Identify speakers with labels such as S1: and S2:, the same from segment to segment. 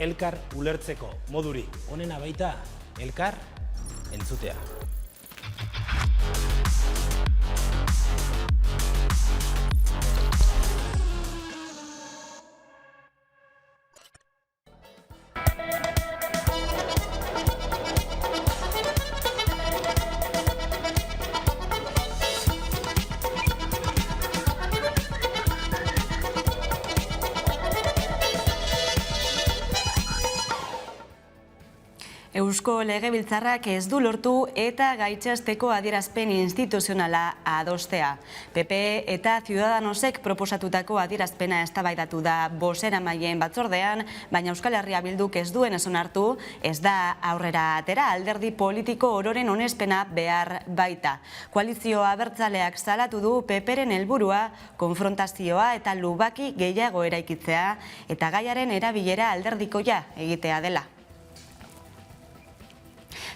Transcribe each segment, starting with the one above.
S1: elkar ulertzeko moduri onena baita elkar entzutea.
S2: Eusko Legebiltzarrak ez du lortu eta gaitxasteko adierazpen instituzionala adostea. PP eta Ciudadanosek proposatutako adierazpena eztabaidatu da bozeramaileen batzordean, baina Euskal Herria Bilduk ez duen onartu, ez da aurrera atera, alderdi politiko ororen onespena behar baita. Koalizio abertzaleak salatu du PPren helburua konfrontazioa eta lubaki gehiago eraikitzea eta gaiaren erabilera alderdikoia egitea dela.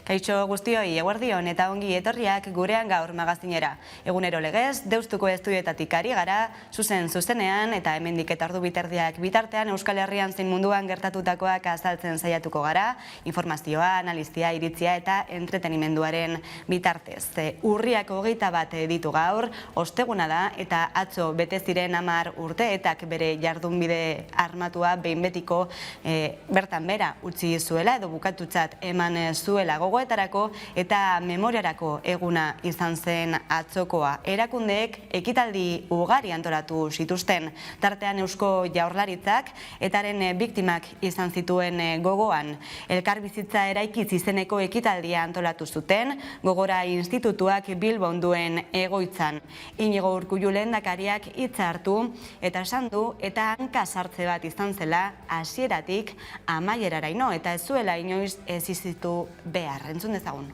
S2: Kaixo guztioi, eguerdion eta ongi etorriak gurean gaur magazinera. Egunero legez, Deustuko estudioetatik ari gara, zuzenean eta hemendik eta ordu biterdiak bitartean Euskal Herrian zein munduan gertatutakoak azaltzen saiatuko gara, informazioa, analizia, iritzia eta entretenimenduaren bitartez. Urriak 21 ditu gaur, osteguna da eta atzo bete ziren 10 urteetak bere jardunbide armatua behin betiko bertan bera utzi zuela edo bukatutzat eman zuela gogoetarako eta memoriarako eguna izan zen atzokoa. Erakundeek ekitaldi ugari antolatu zituzten, tartean Eusko Jaurlaritzak etaren biktimak izan zituen gogoan. Elkarbizitza eraikiz izeneko ekitaldia antolatu zuten, Gogora Institutuak Bilbon duen egoitzan. Inigo Urkullu lehendakariak hitza hartu eta esan du eta hanka sartze bat izan zela hasieratik amaieraraino eta ez zuela inoiz ez izitu behar. Entzun dezagun.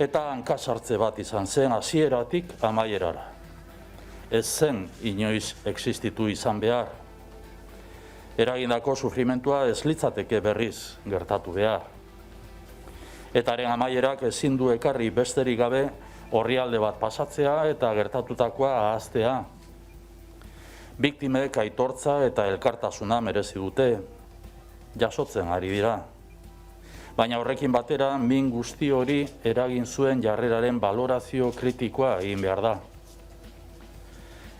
S3: Eta hanka sartze bat izan zen hasieratik amaierara. Ez zen inoiz existitu izan behar. Eragindako sufrimentua ez litzateke berriz gertatu behar. Etaren amaierak ezin du ekarri besterik gabe orrialde bat pasatzea eta gertatutakoa ahaztea. Biktimek aitortza eta elkartasuna merezi dute, jasotzen ari dira. Baina horrekin batera, min guzti hori eragin zuen jarreraren balorazio kritikoa egin behar da.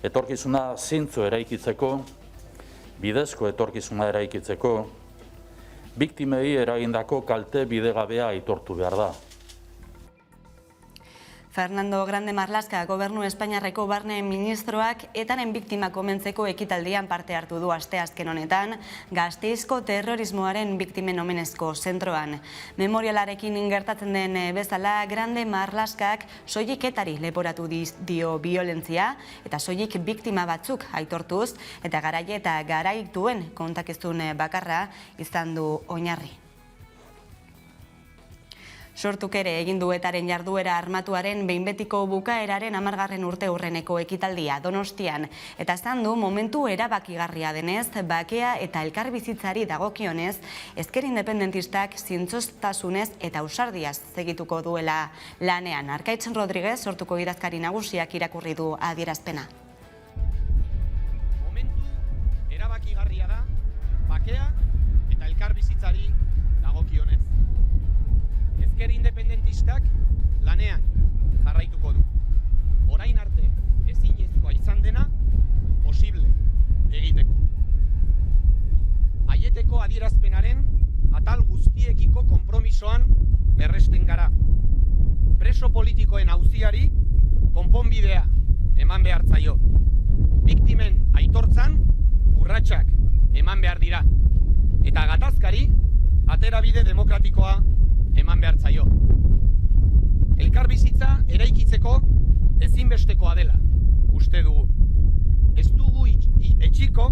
S3: Etorkizuna zintzo eraikitzeko, bidezko etorkizuna eraikitzeko, biktimei eragindako kalte bidegabea aitortu behar da.
S2: Fernando Grande Marlaska, Gobernu Espainiarreko barne ministroak etaren biktima komentzeko ekitaldian parte hartu du asteazken honetan, Gasteizko terrorismoaren biktimen omenezko zentroan. Memorialarekin gertatzen den bezala, Grande Marlaskak soilik etari leporatu dio biolentzia eta soilik biktima batzuk aitortuz eta garaile eta garaituen kontakizun bakarra izan du oinarri. Sortuk ere egin du etaren jarduera armatuaren behin betiko bukaeraren 10. urte hurreneko ekitaldia Donostian eta esan du momentu erabakigarria denez, bakea eta elkarbizitzari dagokionez, ezker independentistak zintzotasunez eta ausardiaz segituko duela lanean. Arkaitz Rodriguez, Sortuko idazkari nagusiak irakurri du adierazpena.
S4: Momentu erabakigarria da, bakea eta elkarbizitzari dagokionez. Ezker independentistak lanean jarraituko du. Orain arte ezinezkoa izan dena posible egiteko. Aieteko adierazpenaren atal guztiekiko konpromisoan berresten gara. Preso politikoen auziari konponbidea eman behar zaio. Biktimen aitortzan urratsak eman behar dira. Eta gatazkari aterabide demokratikoa eman behar zaio. Elkarbizitza eraikitzeko ezinbestekoa dela, uste dugu. Ez dugu etxiko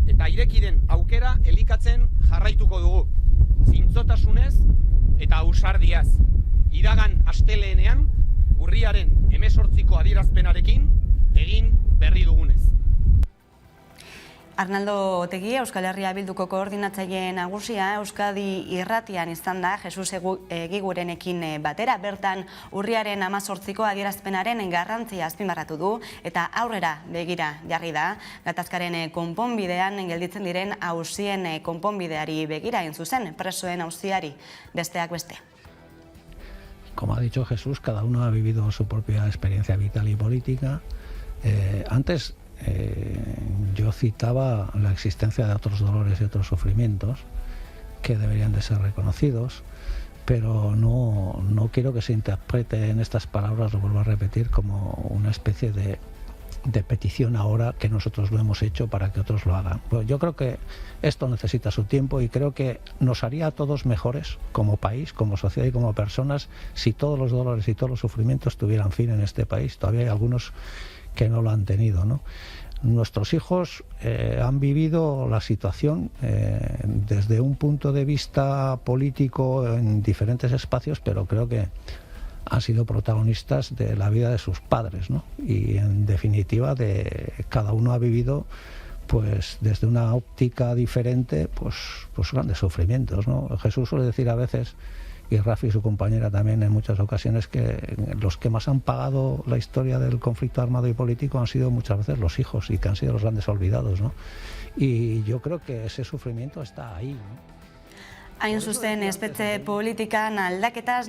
S4: eta ireki den aukera elikatzen jarraituko dugu. Zintzotasunez eta ausardiaz. Iragan asteleenean, urriaren 18ko adierazpenarekin egin berri dugunez.
S2: Arnaldo Otegi, Euskal Herria Bilduko koordinatzaile nagusia, Euskadi irratian izan da Jesus Egigurenekin batera, bertan urriaren 18ko adierazpenaren garrantzia azpimarratu du eta aurrera begira jarri da, gatazkaren konponbidean gelditzen diren auzien konponbideari begira hain zuzen, presoen auziari besteak beste.
S5: Como ha dicho Jesús, cada uno ha vivido su propia experiencia vital y política. Antes yo citaba la existencia de otros dolores y otros sufrimientos que deberían de ser reconocidos, pero no quiero que se interprete en estas palabras, lo vuelvo a repetir, como una especie de petición ahora que nosotros lo hemos hecho para que otros lo hagan. Pues yo creo que esto necesita su tiempo y creo que nos haría a todos mejores como país, como sociedad y como personas si todos los dolores y todos los sufrimientos tuvieran fin en este país. Todavía hay algunos que no lo han tenido, ¿no? Nuestros hijos han vivido la situación desde un punto de vista político en diferentes espacios, pero creo que han sido protagonistas de la vida de sus padres, ¿no? Y en definitiva cada uno ha vivido pues desde una óptica diferente pues grandes sufrimientos, ¿no? Jesús suele decir a veces, y Rafi, su compañera, también en muchas ocasiones, que los que más han pagado la historia del conflicto armado y político han sido muchas veces los hijos y que han sido los grandes olvidados, ¿no? Y yo creo que ese sufrimiento está ahí, ¿no?
S2: Hain zuzen, espetxe politikan aldaketa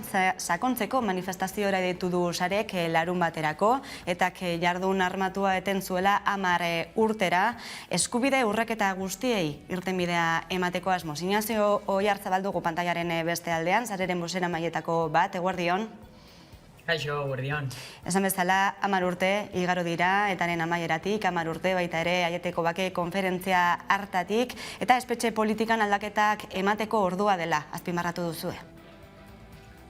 S2: sakontzeko manifestaziora deitu du Sarek larun baterako, eta jardun armatua eten zuela 10 urtera, eskubide urraketa guztiei irtenbidea emateko asmoz. Ignacio Oiartzabal dugu pantailaren beste aldean, Sareren bozeramailetako bat, eguerdion.
S6: Kaixo, eguerdion.
S2: Esan bezala, 10 urte igaro dira, etaren amaieratik, 10 urte baita ere Aieteko Bake konferentzia hartatik, eta espetxe politikan aldaketak emateko ordua dela, azpimarratu duzue.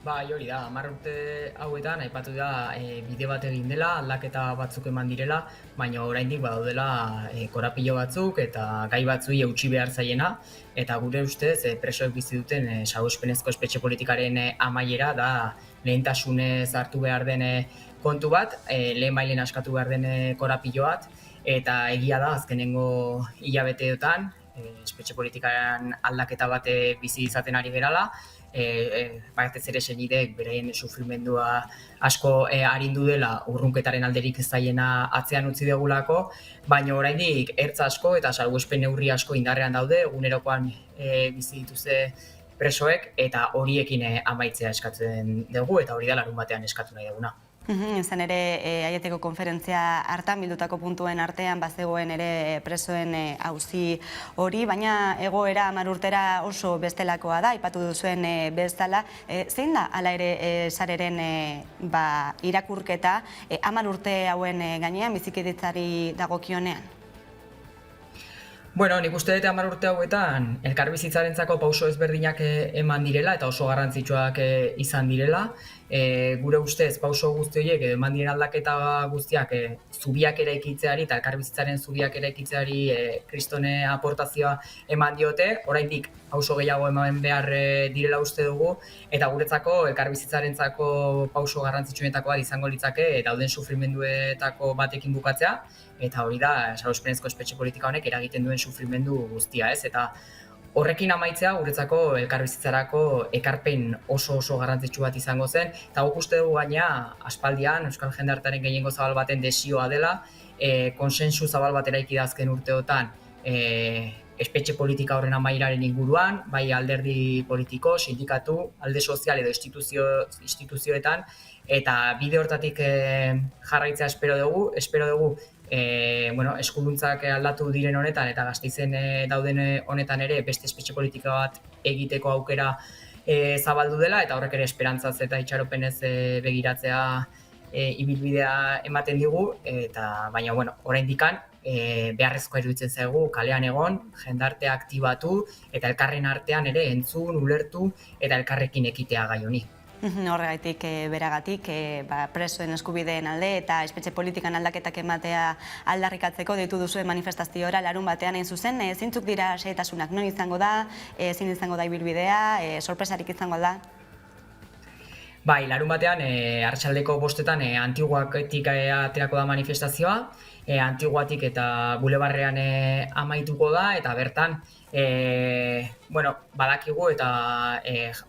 S6: Bai, hori da, 10 urte hauetan aipatu da bide bat egin dela, aldaketa batzuk eman direla, baina oraindik badaudela korapilo batzuk eta gai batzuei eutsi behar zaiena, eta gure ustez presoek bizi duten salbuespenezko espetxe politikaren amaiera da lehentasunez hartu behar den kontu bat, lehen bailen askatu behar den korapilo bat, eta egia da azkenengo hilabeteotan espetxe politikaren aldaketa bat bizi izaten ari gerala, batez ere senideek beraien sufrimendua asko arindu dela urrunketaren alderik zaiena atzean utzi degulako, baina oraindik ertz asko eta salbuespen neurri asko indarrean daude, egunerokoan bizi dituzte presoek, eta horiekin amaitzea eskatzen dugu, eta hori da larun batean eskatu nahi duguna.
S2: Izan ere, Aieteko konferentzia hartan bildutako puntuen artean bazegoen ere presoen auzi hori, baina egoera 10 urtera oso bestelakoa da, aipatu duzuen bezala. Zein da, hala ere, Sareren irakurketa 10 urte hauen gainean bizikidetzari dagokionean?
S6: Bueno, nik uste dut 10 urte hauetan elkarbizitzarentzako pauso ezberdinak eman direla eta oso garrantzitsuak izan direla. Gure ustez pauso guzti horiek eman diren aldaketa guztiak zubiak eraikitzeari eta elkarbizitzaren zubiak eraikitzeari kristone aportazioa eman diote. Oraindik pauso gehiago eman behar direla uste dugu, eta guretzako elkarbizitzarentzako pauso garrantzitsuenetakoa izango litzake dauden sufrimenduetako batekin bukatzea, eta hori da salbuespenezko espetxe politika honek eragiten duen sufrimendu guztia, ez? Eta horrekin amaitzea guretzako elkarbizitzarako ekarpen oso garrantzitsu bat izango zen, eta guk uste dugu gaina aspaldian euskal jendartearen gehiengo zabal baten desioa dela, konsensu zabal bat eraiki da azken urteotan espetxe politika horren amaieraren inguruan, bai alderdi politiko, sindikatu, alde sozial edo instituzioetan, eta bide hortatik jarraitzea espero dugu, eskuduntzak aldatu diren honetan eta Gasteizen dauden honetan ere beste espetxe politika bat egiteko aukera zabaldu dela, eta horrek ere esperantzaz eta itxaropenez begiratzea ibilbidea ematen digu, eta baina oraindikan beharrezkoa iruditzen zaigu kalean egon, jendartea aktibatu eta elkarren artean ere entzun, ulertu eta elkarrekin ekitea gai honi.
S2: Horregaitik beragatik presoen eskubideen alde eta espetxe politikan aldaketak ematea aldarrikatzeko deitu duzuen manifestaziora larun batean hain zuzen. Zeintzuk dira xehetasunak, non izango da, ezin izango da ibilbidea, sorpresarik izango da?
S6: Bai, larun batean, arratsaldeko 5 Antiguaketik aterako da manifestazioa, Antiguatik eta Bulebarrean amaituko da, eta bertan badakigu eta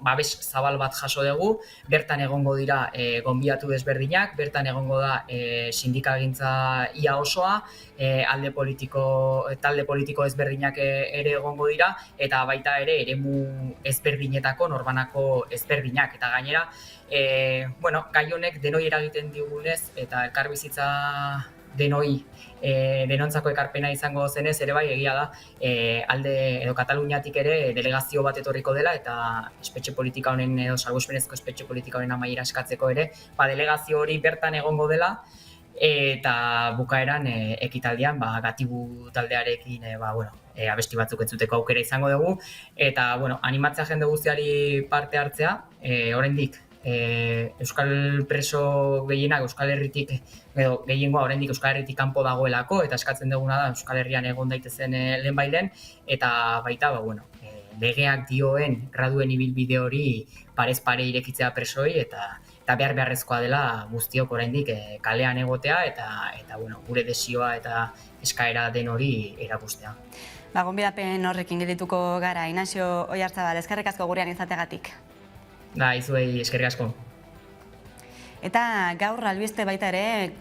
S6: babes zabal bat jaso dugu, bertan egongo dira gonbidatu desberdinak, bertan egongo da sindikagintza ia osoa, talde politiko ezberdinak ere egongo dira, eta baita ere eremu ezberdinetako norbanako ezberdinak. Eta gainera, gai honek denoi eragiten digunez, eta elkarbizitza denoi denontzako ekarpena izango zenez, ere bai egia da alde edo Kataluniatik ere delegazio bat etorriko dela, eta espetxe politika honen edo salbuespenezko espetxe politika honen amaiera eskatzeko ere, delegazio hori bertan egongo dela, eta bukaeran ekitaldian Gatibu taldearekin abesti batzuk entzuteko aukera izango dugu, eta animatzea jende guztiari parte hartzea, oraindik Euskal preso gehienak Euskal Herritik, edo gehiengoa oraindik Euskal Herritik kanpo dagoelako, eta eskatzen duguna da Euskal Herrian egon daitezen lehenbailen, eta baita legeak dioen graduen ibilbide hori parez pare irekitzea presoi, eta beharrezkoa dela guztiok oraindik kalean egotea, eta gure desioa eta eskaera den hori erakustea.
S2: Gonbidapen horrekin geldituko gara, Inazio Oiarzabal, eskerrik asko gurean izateagatik.
S6: Izuei eskerrik asko.
S2: Eta gaur albiste baita ere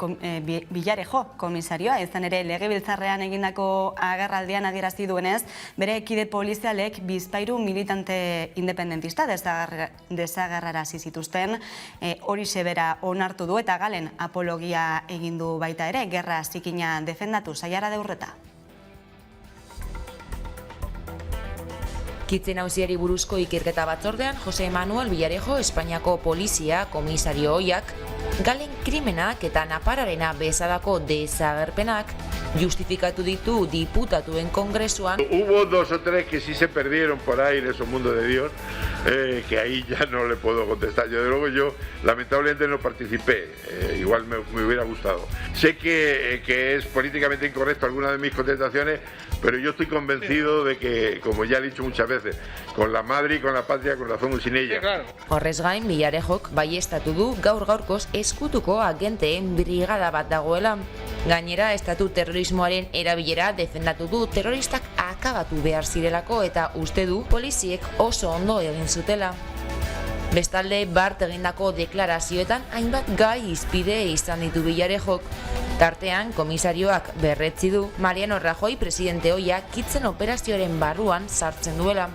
S2: Villarejo komisarioa, izan ere Legebiltzarrean egindako agerraldian adierazi duenez, bere kide polizialek bizpahiru militante independentista desagerrarazi zituzten, horixe bera onartu du, eta Galen apologia egin du baita ere, gerra zikina defendatu. Saiara Deurreta.
S7: Kitze Nauziari buruzko ikerketa batzordean, Jose Manuel Villarejo, Espainiako polizia komisario ohiak, Galen krimenak eta Napararena bezalako desagerpenak justifikatu ditu diputatuen kongresuan.
S8: Hubo 2 o 3 que sí se perdieron por ahí en esos mundos de Dios, que ahí ya no le puedo contestar. Yo, de luego, lamentablemente no participé, igual me hubiera gustado. Sé que es políticamente incorrecto alguna de mis contestaciones, pero yo estoy convencido de que, como ya he dicho muchas veces, con la madre y con la patria, con razón y sin ella.
S7: Horrez gain, Villarejok baiestatu du gaur-gaurkoz eskutuko agenteen brigada bat dagoela. Gainera, estatu terrorismoaren erabilera defendatu du terroristak akabatu behar zirelako, eta uste du poliziek oso ondo egin zutela. Bestalde, bart egindako deklarazioetan hainbat gai izpide izan ditu Villarejok. Tartean, komisarioak berretzi du Mariano Rajoy presidente ohia kitzen operazioaren barruan sartzen duela.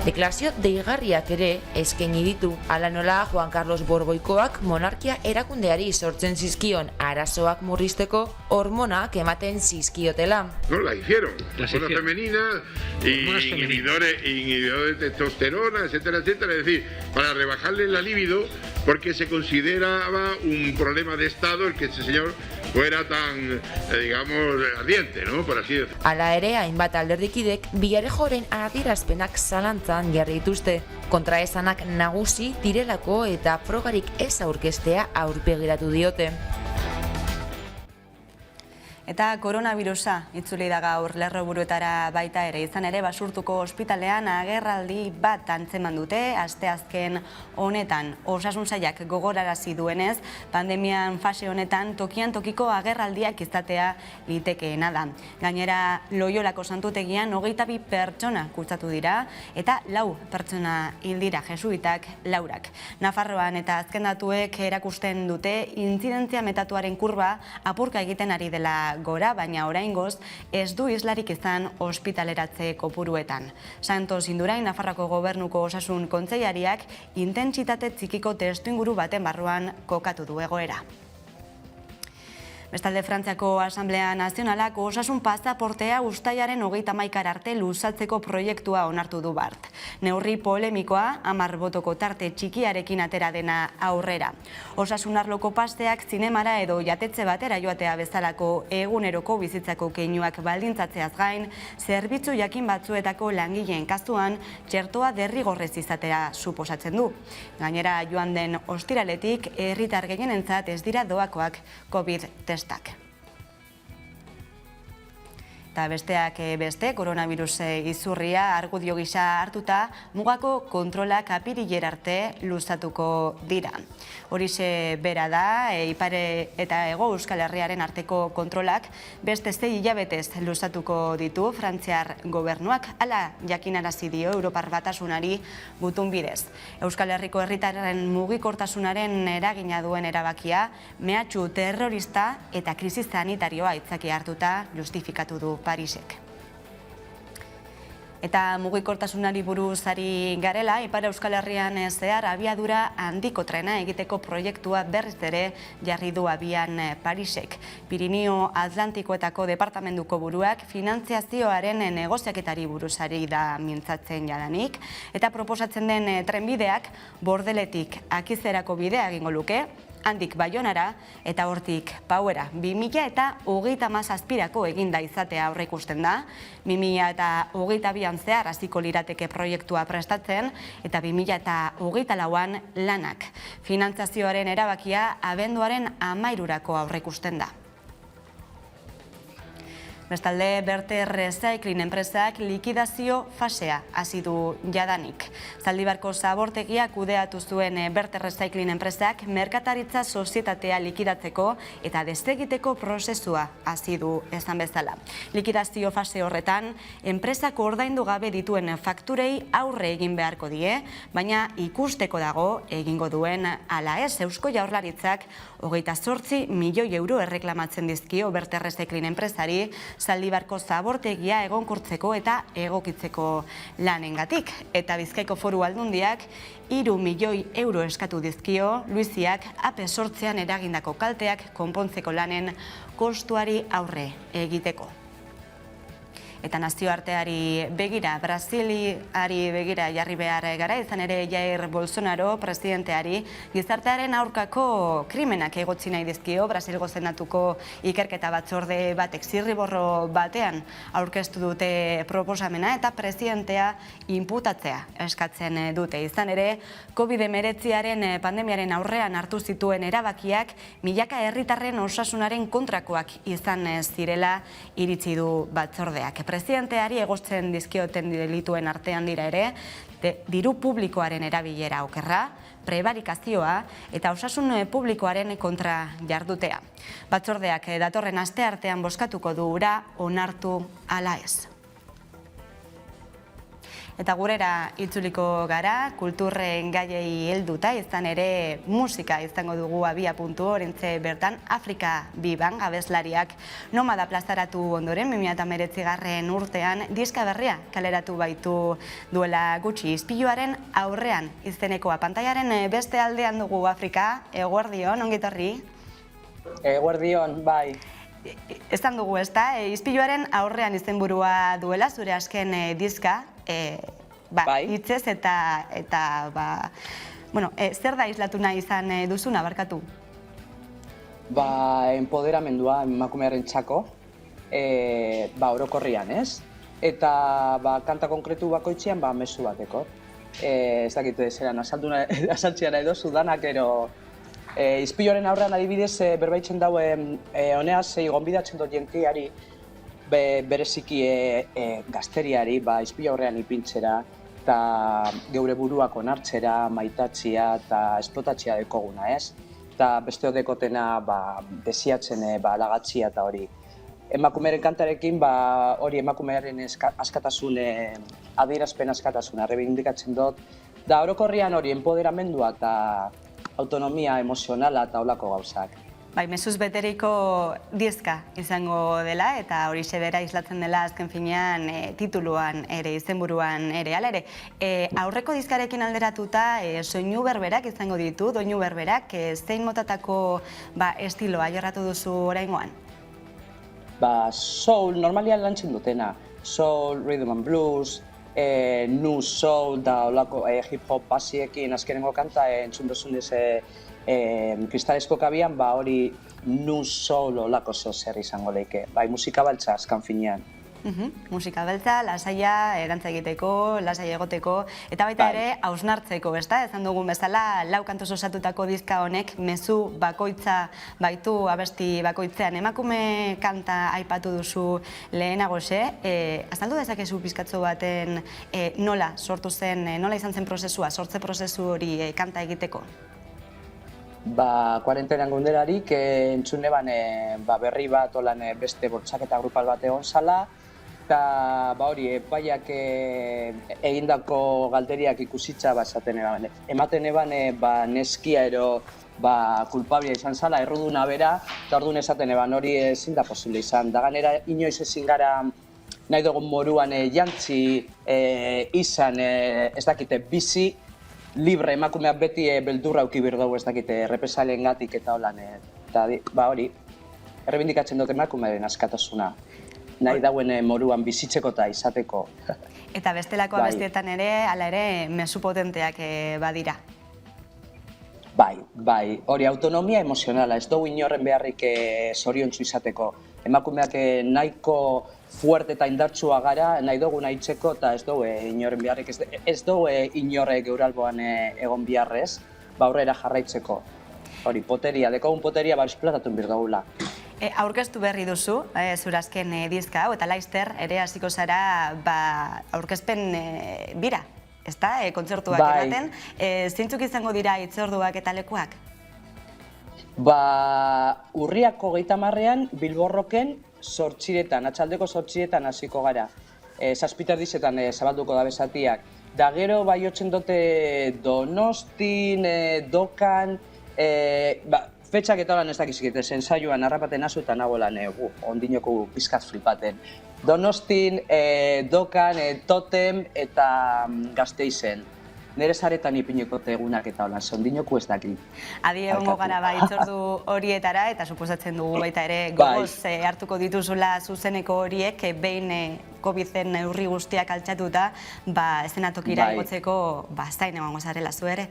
S7: Deklarazio deigarriak ere eskaini ditu, hala nola Juan Carlos Borboikoak monarkia erakundeari sortzen zizkion arazoak murrizteko hormonak ematen zizkiotela.
S8: No, la hicieron. Hormona femenina, inhibidores de testosterona, etcétera, etcétera. Es decir, para rebajarle la libido, porque se consideraba un problema de Estado el que este señor fuera tan, ardiente, ¿no? Por así decirlo.
S7: Hala ere, hainbat alderdikidek Villarejoren adierazpenak zalantzan jarri dituzte. Kontraesanak nagusi direlako eta frogarik ez aurkeztea aurpegiratu diote.
S2: Eta koronavirusa itzuli da gaur Lerroburuetara baita ere, izan ere Basurtuko ospitalean agerraldi bat antzeman dute, asteazken honetan. Osasun sailak gogorarazi duenez, pandemian fase honetan tokian tokiko agerraldiak izatea litekeena da. Gainera, Loiolako santutegian 22 pertsona kutsatu dira, eta 4 pertsona hil dira, jesuitak 4. Nafarroan eta azken datuek erakusten dute intzidentzia metatuaren kurba apurka egiten ari dela gora, baina oraingoz ez du islarik izan ospitaleratze kopuruetan. Santos Indurain, Nafarroako Gobernuko Osasun Kontseilariak intentsitate txikiko testuinguru baten barruan kokatu du egoera. Bestalde, Frantziako Asamblea Nazionalak osasun pasaportea uztailaren 31 arte luzatzeko proiektua onartu du bart. Neurri polemikoa 10 botoko tarte txikiarekin atera dena aurrera. Osasun arloko pasteak zinemara edo jatetze batera joatea bezalako eguneroko bizitzako keinuak baldintzatzeaz gain, zerbitzu jakin batzuetako langileen kasuan txertoa derrigorrez izatea suposatzen du. Gainera, joan den ostiraletik herritar gehienentzat ez dira doakoak COVID testak. Eta besteak beste, koronavirus izurria argudio gisa hartuta, mugako kontrolak apirilera arte luzatuko dira. Horixe bera da, Ipare eta Hego Euskal Herriaren arteko kontrolak beste 6 hilabetez luzatuko ditu Frantziar gobernuak, hala jakinarazi dio Europar Batasunari gutun bidez. Euskal Herriko herritarren mugikortasunaren eragina duen erabakia, mehatxu terrorista eta krisi sanitarioa aitzaki hartuta justifikatu du Parisek. Eta mugikortasunari buruz ari garela, Ipar Euskal Herrian zehar abiadura handiko trena egiteko proiektua berriz ere jarri du abian Parisek. Pirinio Atlantikoetako departamentuko buruak finantziazioaren negoziaketari buruz ari da mintzatzen jadanik, eta proposatzen den trenbideak Bordeletik Akizerako bidea egingo luke, handik Baionara eta hortik Pauera. 2027 eginda izatea aurreikusten da, 2022an zehar hasiko lirateke proiektua prestatzen eta 2024an lanak. Finantzazioaren erabakia abenduaren 13rako aurreikusten da. Bestalde, Berte Recycling enpresak likidazio fasea hasi du jadanik. Zaldibarko zabortegia kudeatu zuen Berte Recycling enpresak merkataritza sozietatea likidatzeko eta desegiteko prozesua hasi du esan bezala. Likidazio fase horretan, enpresak ordaindu gabe dituen fakturei aurre egin beharko die, baina ikusteko dago egingo duen ala ez. Eusko Jaurlaritzak 28 milioi euro erreklamatzen dizkio Berte Recycling enpresari Zaldibarko zabortegia egonkortzeko eta egokitzeko lanengatik. Eta Bizkaiko Foru Aldundiak 3 milioi euro eskatu dizkio Luiziak AP8an eragindako kalteak konpontzeko lanen kostuari aurre egiteko. Eta nazioarteari begira, Brasiliari begira jarri behar gara, izan ere Jair Bolsonaro presidenteari gizartearen aurkako krimenak egotzi nahi dizkio Brasilgo Senatuko ikerketa batzorde batek zirriborro batean aurkeztu dute proposamena eta presidentea inputatzea eskatzen dute. Izan ere, COVID-19 pandemiaren aurrean hartu zituen erabakiak milaka herritarren osasunaren kontrakoak izan zirela iritzi du batzordeak. Presidenteari egozten dizkioten delituen artean dira ere, diru publikoaren erabilera okerra, prebarikazioa eta osasun publikoaren kontra jardutea. Batzordeak datorren asteartean bozkatuko du hura onartu ala ez. Eta gurera itzuliko gara, kulturren gaiei helduta, izan ere musika izango dugu abia puntu orintze bertan Afrika Biban abeslariak nomada plazaratu ondoren 2019 urtean diska berria kaleratu baitu duela gutxi. Ispiluaren aurrean izenekoa pantailaren beste aldean dugu Afrika. Eguerdion, ongitorri?
S9: Eguerdion, bai.
S2: Esan dugu, ezta? Ispiluaren aurrean izenburua duela zure azken diska, hitzez eta zer da islatu nahi izan duzuna, barkatu?
S9: Empoderamendua emakumearen txako, orokorrian, ez? Eta kanta konkretu bakoitzean mezu bateko. Ez dakit zeran asaltziara edo zudanak ero ispiluaren aurrean adibidez berbaitzen dauen honeaz gonbidatzen dut jenkiari bereziki gazteriari ispilu aurrean ipintzera eta geure buruak onartzera, maitatzia eta esplotatzia dekoguna, ez? Eta beste dekotena desiatzen lagatzia eta hori. Emakumearen kantarekin hori emakumearen askatasun, adierazpen askatasuna errebindikatzen dut. Da orokorrian hori empoderamendua eta autonomia emozionala eta holako gauzak.
S2: Mezuz beteriko diska izango dela eta hori bera islatzen dela azken finean tituluan ere, izenburuan ere, ala ere. Aurreko diskarekin alderatuta soinu berberak izango ditu, doinu berberak, zein motatako estiloa jorratu duzu oraingoan?
S9: Soul, normalian lantzen dutena. Soul, rhythm and blues, nu soul da olako hip-hop pasiekin azkenengo kanta entzun duzunez kristalesko kabian, hori nu soul olako zer izango leike. Musika baltza azkan finean.
S2: Musika beltza, lasaia, dantza egiteko, lasai egoteko, eta baita ere, hausnartzeko, ezta? Ezan dugun bezala, 4 kantuz osatutako dizka honek, mezu bakoitza baitu abesti bakoitzean. Emakume kanta aipatu duzu lehenagoxe, azaldu dezakezu pizkatxo baten nola sortu zen, nola izan zen prozesua, sortze prozesu hori kanta egiteko?
S9: Kuarentenan gonderarik, entzune berri bat olan beste bortxaketa grupal bat egon zala, eta hori, epaiak egindako galderiak ikusitza esaten eban. Ematen eban neskia ero kulpablia izan zala, erruduna bera, eta orduan esaten eban hori ezin da posible izan. Da ganera, inoiz ezin gara nahi dugun moruan jantzi izan, ez dakite, bizi, libre emakumeak beti beldurra auki birdugu, ez dakite, represalen gatik eta holan. Eta hori, errebindikatzen dut emakumearen askatasuna. Nahi dauen moruan bizitzeko eta izateko.
S2: Eta bestelako abestietan ere, hala ere, mezu potenteak badira.
S9: Bai, hori autonomia emozionala, ez dugu inorren beharrik zoriontsu izateko. Emakumeak nahiko fuerte eta indartsua gara, nahi dugu nahitzeko eta ez dugu inorren beharrik, ez dugu inorre geuralboan egon biharrez, aurrera jarraitzeko. Hori, poteria, dekogun poteria esplotatun birdugula.
S2: Aurkeztu berri duzu, zurazken dizka, eta laizter ere hasiko zara aurkezpen bira, ezta? Kontzertuak ematen. Zeintzuk izango dira hitzorduak eta lekuak?
S9: Urriak 30ean Bilborroken 8:00, atxaldeko 8:00 hasiko gara. 7:00 zabalduko da bezatiak. Da gero jotzen dute Donostin, Dokan, fetxak eta lan ez dakizikete, zensaioan harrapaten azu eta nagoelan ondinoko pizkat flipaten. Donostin, Dokan, Totem eta Gasteizen. Nere zaretan ipineko egunak eta holan, ondinoko ez dakit.
S2: Adi egongo gara hitzordu horietara, eta suposatzen dugu baita ere gogoz hartuko dituzula zuzeneko horiek, behin COVID-en neurri guztiak altxatuta, eszenatokira igotzeko zain egongo zarela zu ere.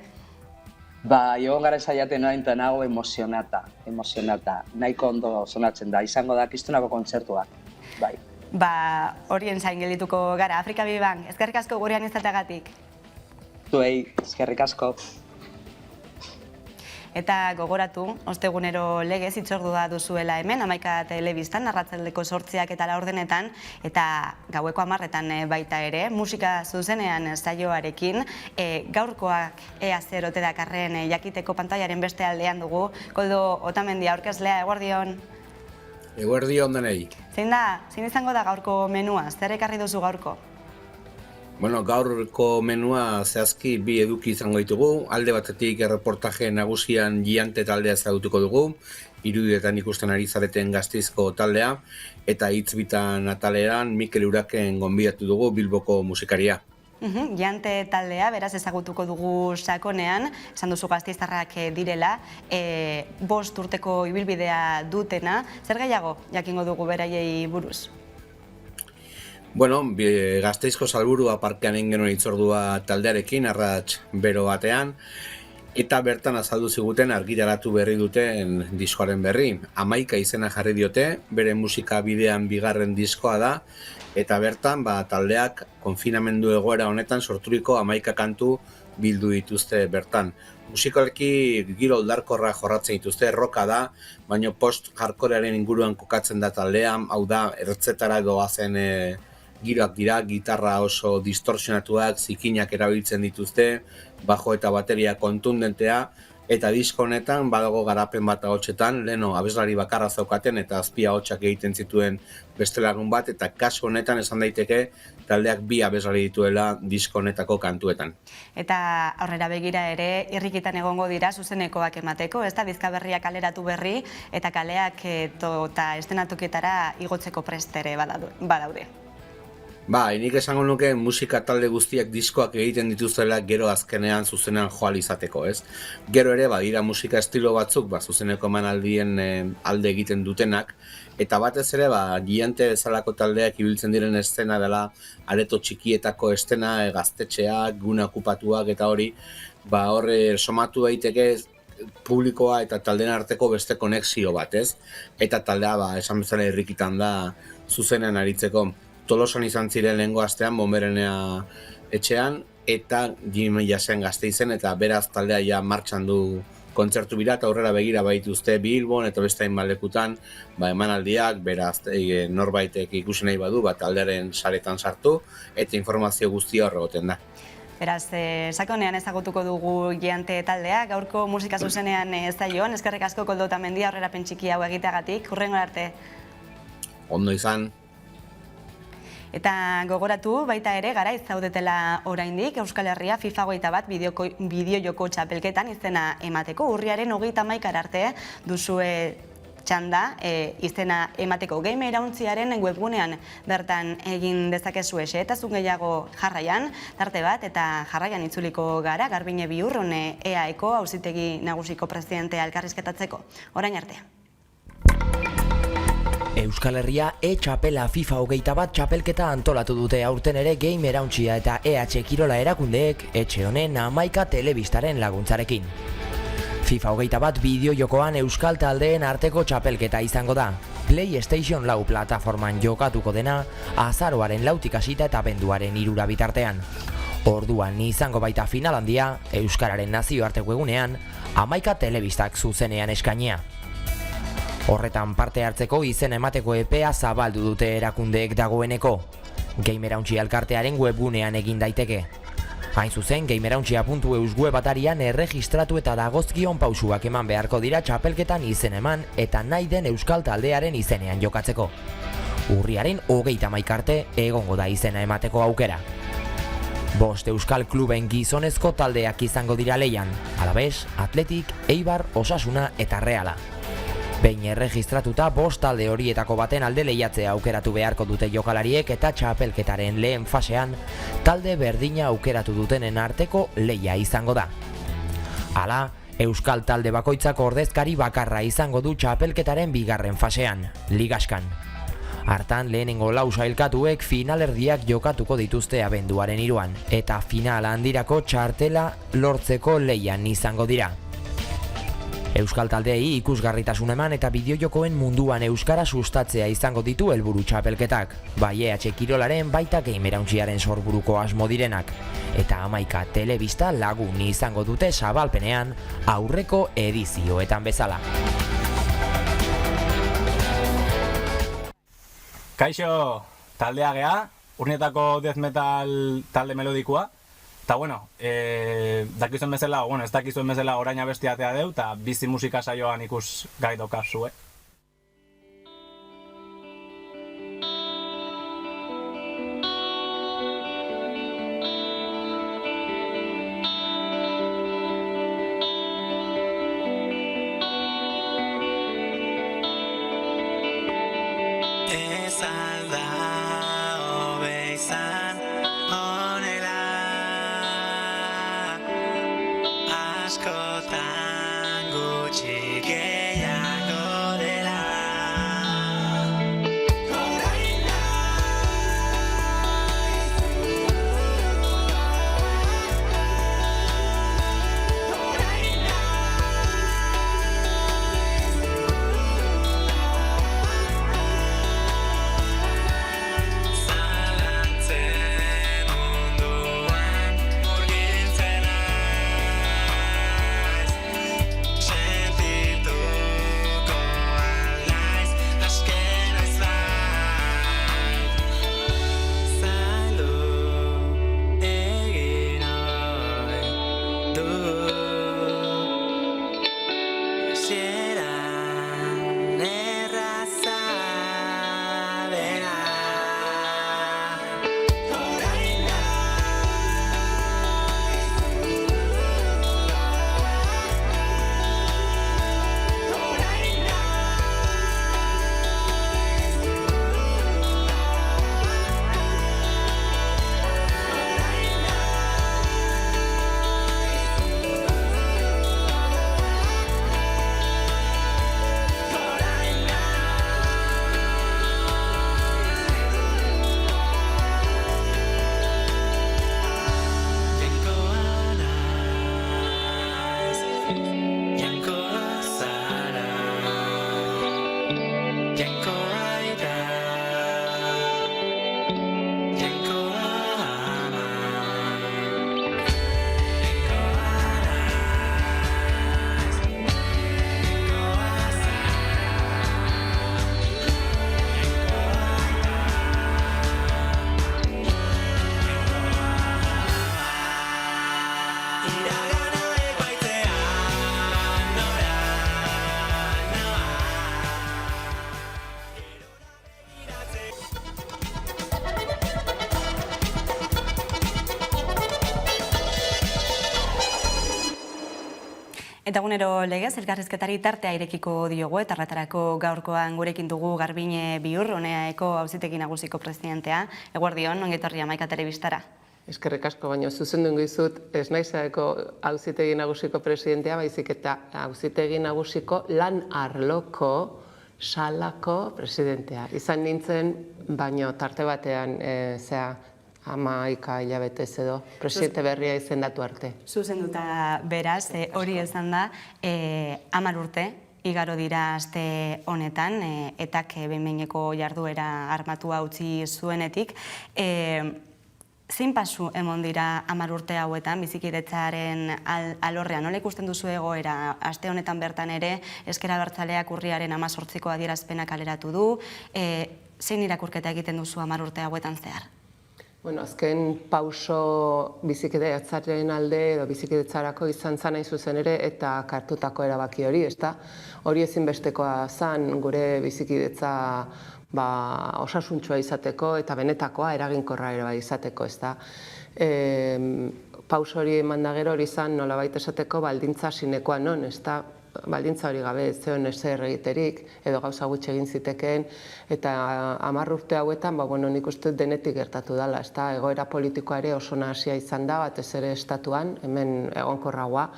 S9: Egon gara esaiaten noain eta nago emozionata. Nahiko ondo sonatzen da, izango da kistunako kontzertua.
S2: Horien zain geldituko gara. Afrika Biban, eskerrik asko gurean izateagatik.
S9: Zuei, eskerrik asko.
S2: Eta gogoratu, ostegunero legez hitzordua duzuela hemen, 11 telebistan, arratsaldeko 8 eta 4 eta gaueko 10 baita ere, musika zuzenean saioarekin, gaurkoak ea zer ote dakarren jakiteko pantailaren beste aldean dugu. Koldo Otamendi aurkezlea, eguerdion.
S10: Eguerdion denei.
S2: Zein izango da gaurko menua? Zer ekarri duzu gaurko?
S10: Gaurko menua zehazki bi eduki izango ditugu. Alde batetik erreportaje nagusian Giante taldea ezagutuko dugu, irudietan ikusten ari zareten Gasteizko taldea, eta hitz bitan atalean Mikel Uraken gonbidatu dugu Bilboko musikaria.
S2: Giante taldea, beraz ezagutuko dugu sakonean, esan duzu gasteiztarrak direla, 5 urteko ibilbidea dutena, zer gehiago jakingo dugu beraiei buruz?
S10: Gasteizko Salburua parkean egin genuen hitzordua taldearekin, arrats bero batean, eta bertan azaldu ziguten argitaratu berri duten diskoaren berri. 11 izena jarri diote, bere musika bidean bigarren diskoa da, eta bertan taldeak konfinamendu egoera honetan sorturiko 11 kantu bildu dituzte bertan. Musikalki giro oldarkorra jorratzen dituzte, roka da, baina post-hardcorearen inguruan kokatzen da taldean, hau da, ertzetara doazen giroak dira, gitarra oso distorsionatuak, zikinak erabiltzen dituzte, bajo eta bateria kontundentea, eta disko honetan badago garapen bat ahotsetan, leheno abeslari bakarra zaukaten eta azpia ahotsak egiten zituen beste lagun bat, eta kasu honetan esan daiteke taldeak 2 abeslari dituela disko honetako kantuetan.
S2: Eta aurrera begira ere, irrikitan egongo dira zuzenekoak emateko, ez da dizka berriak kaleratu berri, eta kaleak eta estenatokietara igotzeko prestere badaude.
S10: Nik esango nuke musika talde guztiak diskoak egiten dituztela gero azkenean zuzenean joal izateko, ez? Gero ere badira musika estilo batzuk zuzeneko emanaldien alde egiten dutenak, eta batez ere Giante bezalako taldeak ibiltzen diren estena dela areto txikietako estena, gaztetxeak, gune okupatuak eta hori, horre somatu daiteke publikoa eta taldeen arteko beste konexio bat, ez? Eta taldea esan bezala irrikitan da zuzenean aritzeko. Tolosan izan ziren lehengo astean Bomberenea etxean, eta 2006 Gasteizen, eta beraz taldea ja martxan du kontzertu bira, eta aurrera begira baituzte Bilbon eta beste hainbat lekutan emanaldiak, beraz norbaitek ikusi nahi badu, taldearen saretan sartu, eta informazio guztia hor egoten da.
S2: Beraz, sakonean ezagutuko dugu Giante taldea, gaurko musika zuzenean zaioan, eskerrik asko Koldo Otamendi aurrerapen txiki hau egiteagatik, hurrengo arte.
S10: Ondo izan.
S2: Eta gogoratu baita ere garaiz zaudetela oraindik Euskal Herria FIFA 21 bideo-joko txapelketan izena emateko urriaren 31 arte duzue txanda izena emateko Game Irauntziaren webgunean bertan egin dezakezue xehetazun gehiago jarraian, tarte bat eta jarraian itzuliko gara Garbine Biurrun EAeko Auzitegi Nagusiko presidentea elkarrizketatzeko. Orain arte.
S11: Euskal Herria txapela FIFA 21 txapelketa antolatu dute aurten ere Game Irauntzia eta EH Kirola erakundeek etxe honen 11 telebistaren laguntzarekin. FIFA 21 bideo-jokoan euskal taldeen arteko txapelketa izango da. PlayStation 4 plataforman jokatuko dena azaroaren 4 hasita eta abenduaren 3 bitartean. Orduan izango baita final handia euskararen nazioarteko egunean 11 telebistak zuzenean eskainia. Horretan parte hartzeko izen emateko epea zabaldu dute erakundeek dagoeneko. Gamerauntzi elkartearen webgunean egin daiteke. Hain zuzen, gamerauntzi.eus web atarian erregistratu eta dagozkion pausuak eman beharko dira txapelketan izen eman eta nahi den euskal taldearen izenean jokatzeko. Urriaren 31 arte egongo da izena emateko aukera. 5 euskal kluben gizonezko taldeak izango dira leian, Alavés, Athletic, Eibar, Osasuna eta Reala. Behin erregistratuta 5 talde horietako baten alde lehiatzea aukeratu beharko dute jokalariek eta txapelketaren lehen fasean talde berdina aukeratu dutenen arteko lehia izango da. Hala, euskal talde bakoitzak ordezkari bakarra izango du txapelketaren bigarren fasean, ligaskan. Hartan lehenengo 4 sailkatuek finalerdiak jokatuko dituzte abenduaren 3 eta final handirako txartela lortzeko lehian izango dira. Euskal taldeei ikusgarritasun eman eta bideojokoen munduan euskara sustatzea izango ditu helburu txapelketak, bai EH Kirolaren baita Gamerauntziaren sorburuko asmo direnak, eta 11 telebista lagun izango dute zabalpenean aurreko edizioetan bezala.
S12: Kaixo, taldea gea, Urnietako death metal talde melodikoa. Eta bueno, dakizuen bezala, ez dakizuen bezala orain abestiatea deu, eta bizi musika saioan ikus gai dokazue.
S2: Eta egunero legez, elkarrizketari tartea irekiko diogu, eta horretarako gaurkoan gurekin dugu Garbine Biur, Oneaeko Auzitegi Nagusiko presidentea. Eguerdion, ongetorri Amaika telebistara.
S13: Eskerrik asko, baina zuzenduen gizut, ez naizaeko Auzitegi Nagusiko presidentea, baizik eta Auzitegi Nagusiko lan arloko salako presidentea. Izan nintzen, baino tarte batean, 11 hilabetez edo, presidente berria izendatu arte.
S2: Zuzenduta beraz, hori izan da, 10 urte, igaro dira aste honetan, etak behin-behineko jarduera armatua utzi zuenetik. Zein pasu emon dira 10 urte hauetan, bizikidetzaren alorrean, nola ikusten duzu egoera? Aste honetan bertan ere, Ezker Abertzaleak urriaren 18ko adierazpena kaleratu du, zein irakurketa egiten duzu 10 urte hauetan zehar?
S13: Bueno, azken pauso bizikidetzaren alde edo bizikidetzarako izan zan hain zuzen ere eta hartutako erabaki hori, ezta? Hori ezinbestekoa zan gure bizikidetza osasuntxua izateko eta benetakoa eraginkorra ere bai izateko, ezta? Pauso hori eman da gero hori zan nolabait esateko baldintza sinekoa non, ezta? Baldintza hori gabe ez zeon ezer egiterik, edo gauza gutxi egin zitekeen, eta 10 urte hauetan, nik uste denetik gertatu dela, ezta? Egoera politikoa ere oso nahasia izan da, batez ere estatuan, hemen egonkorragoa,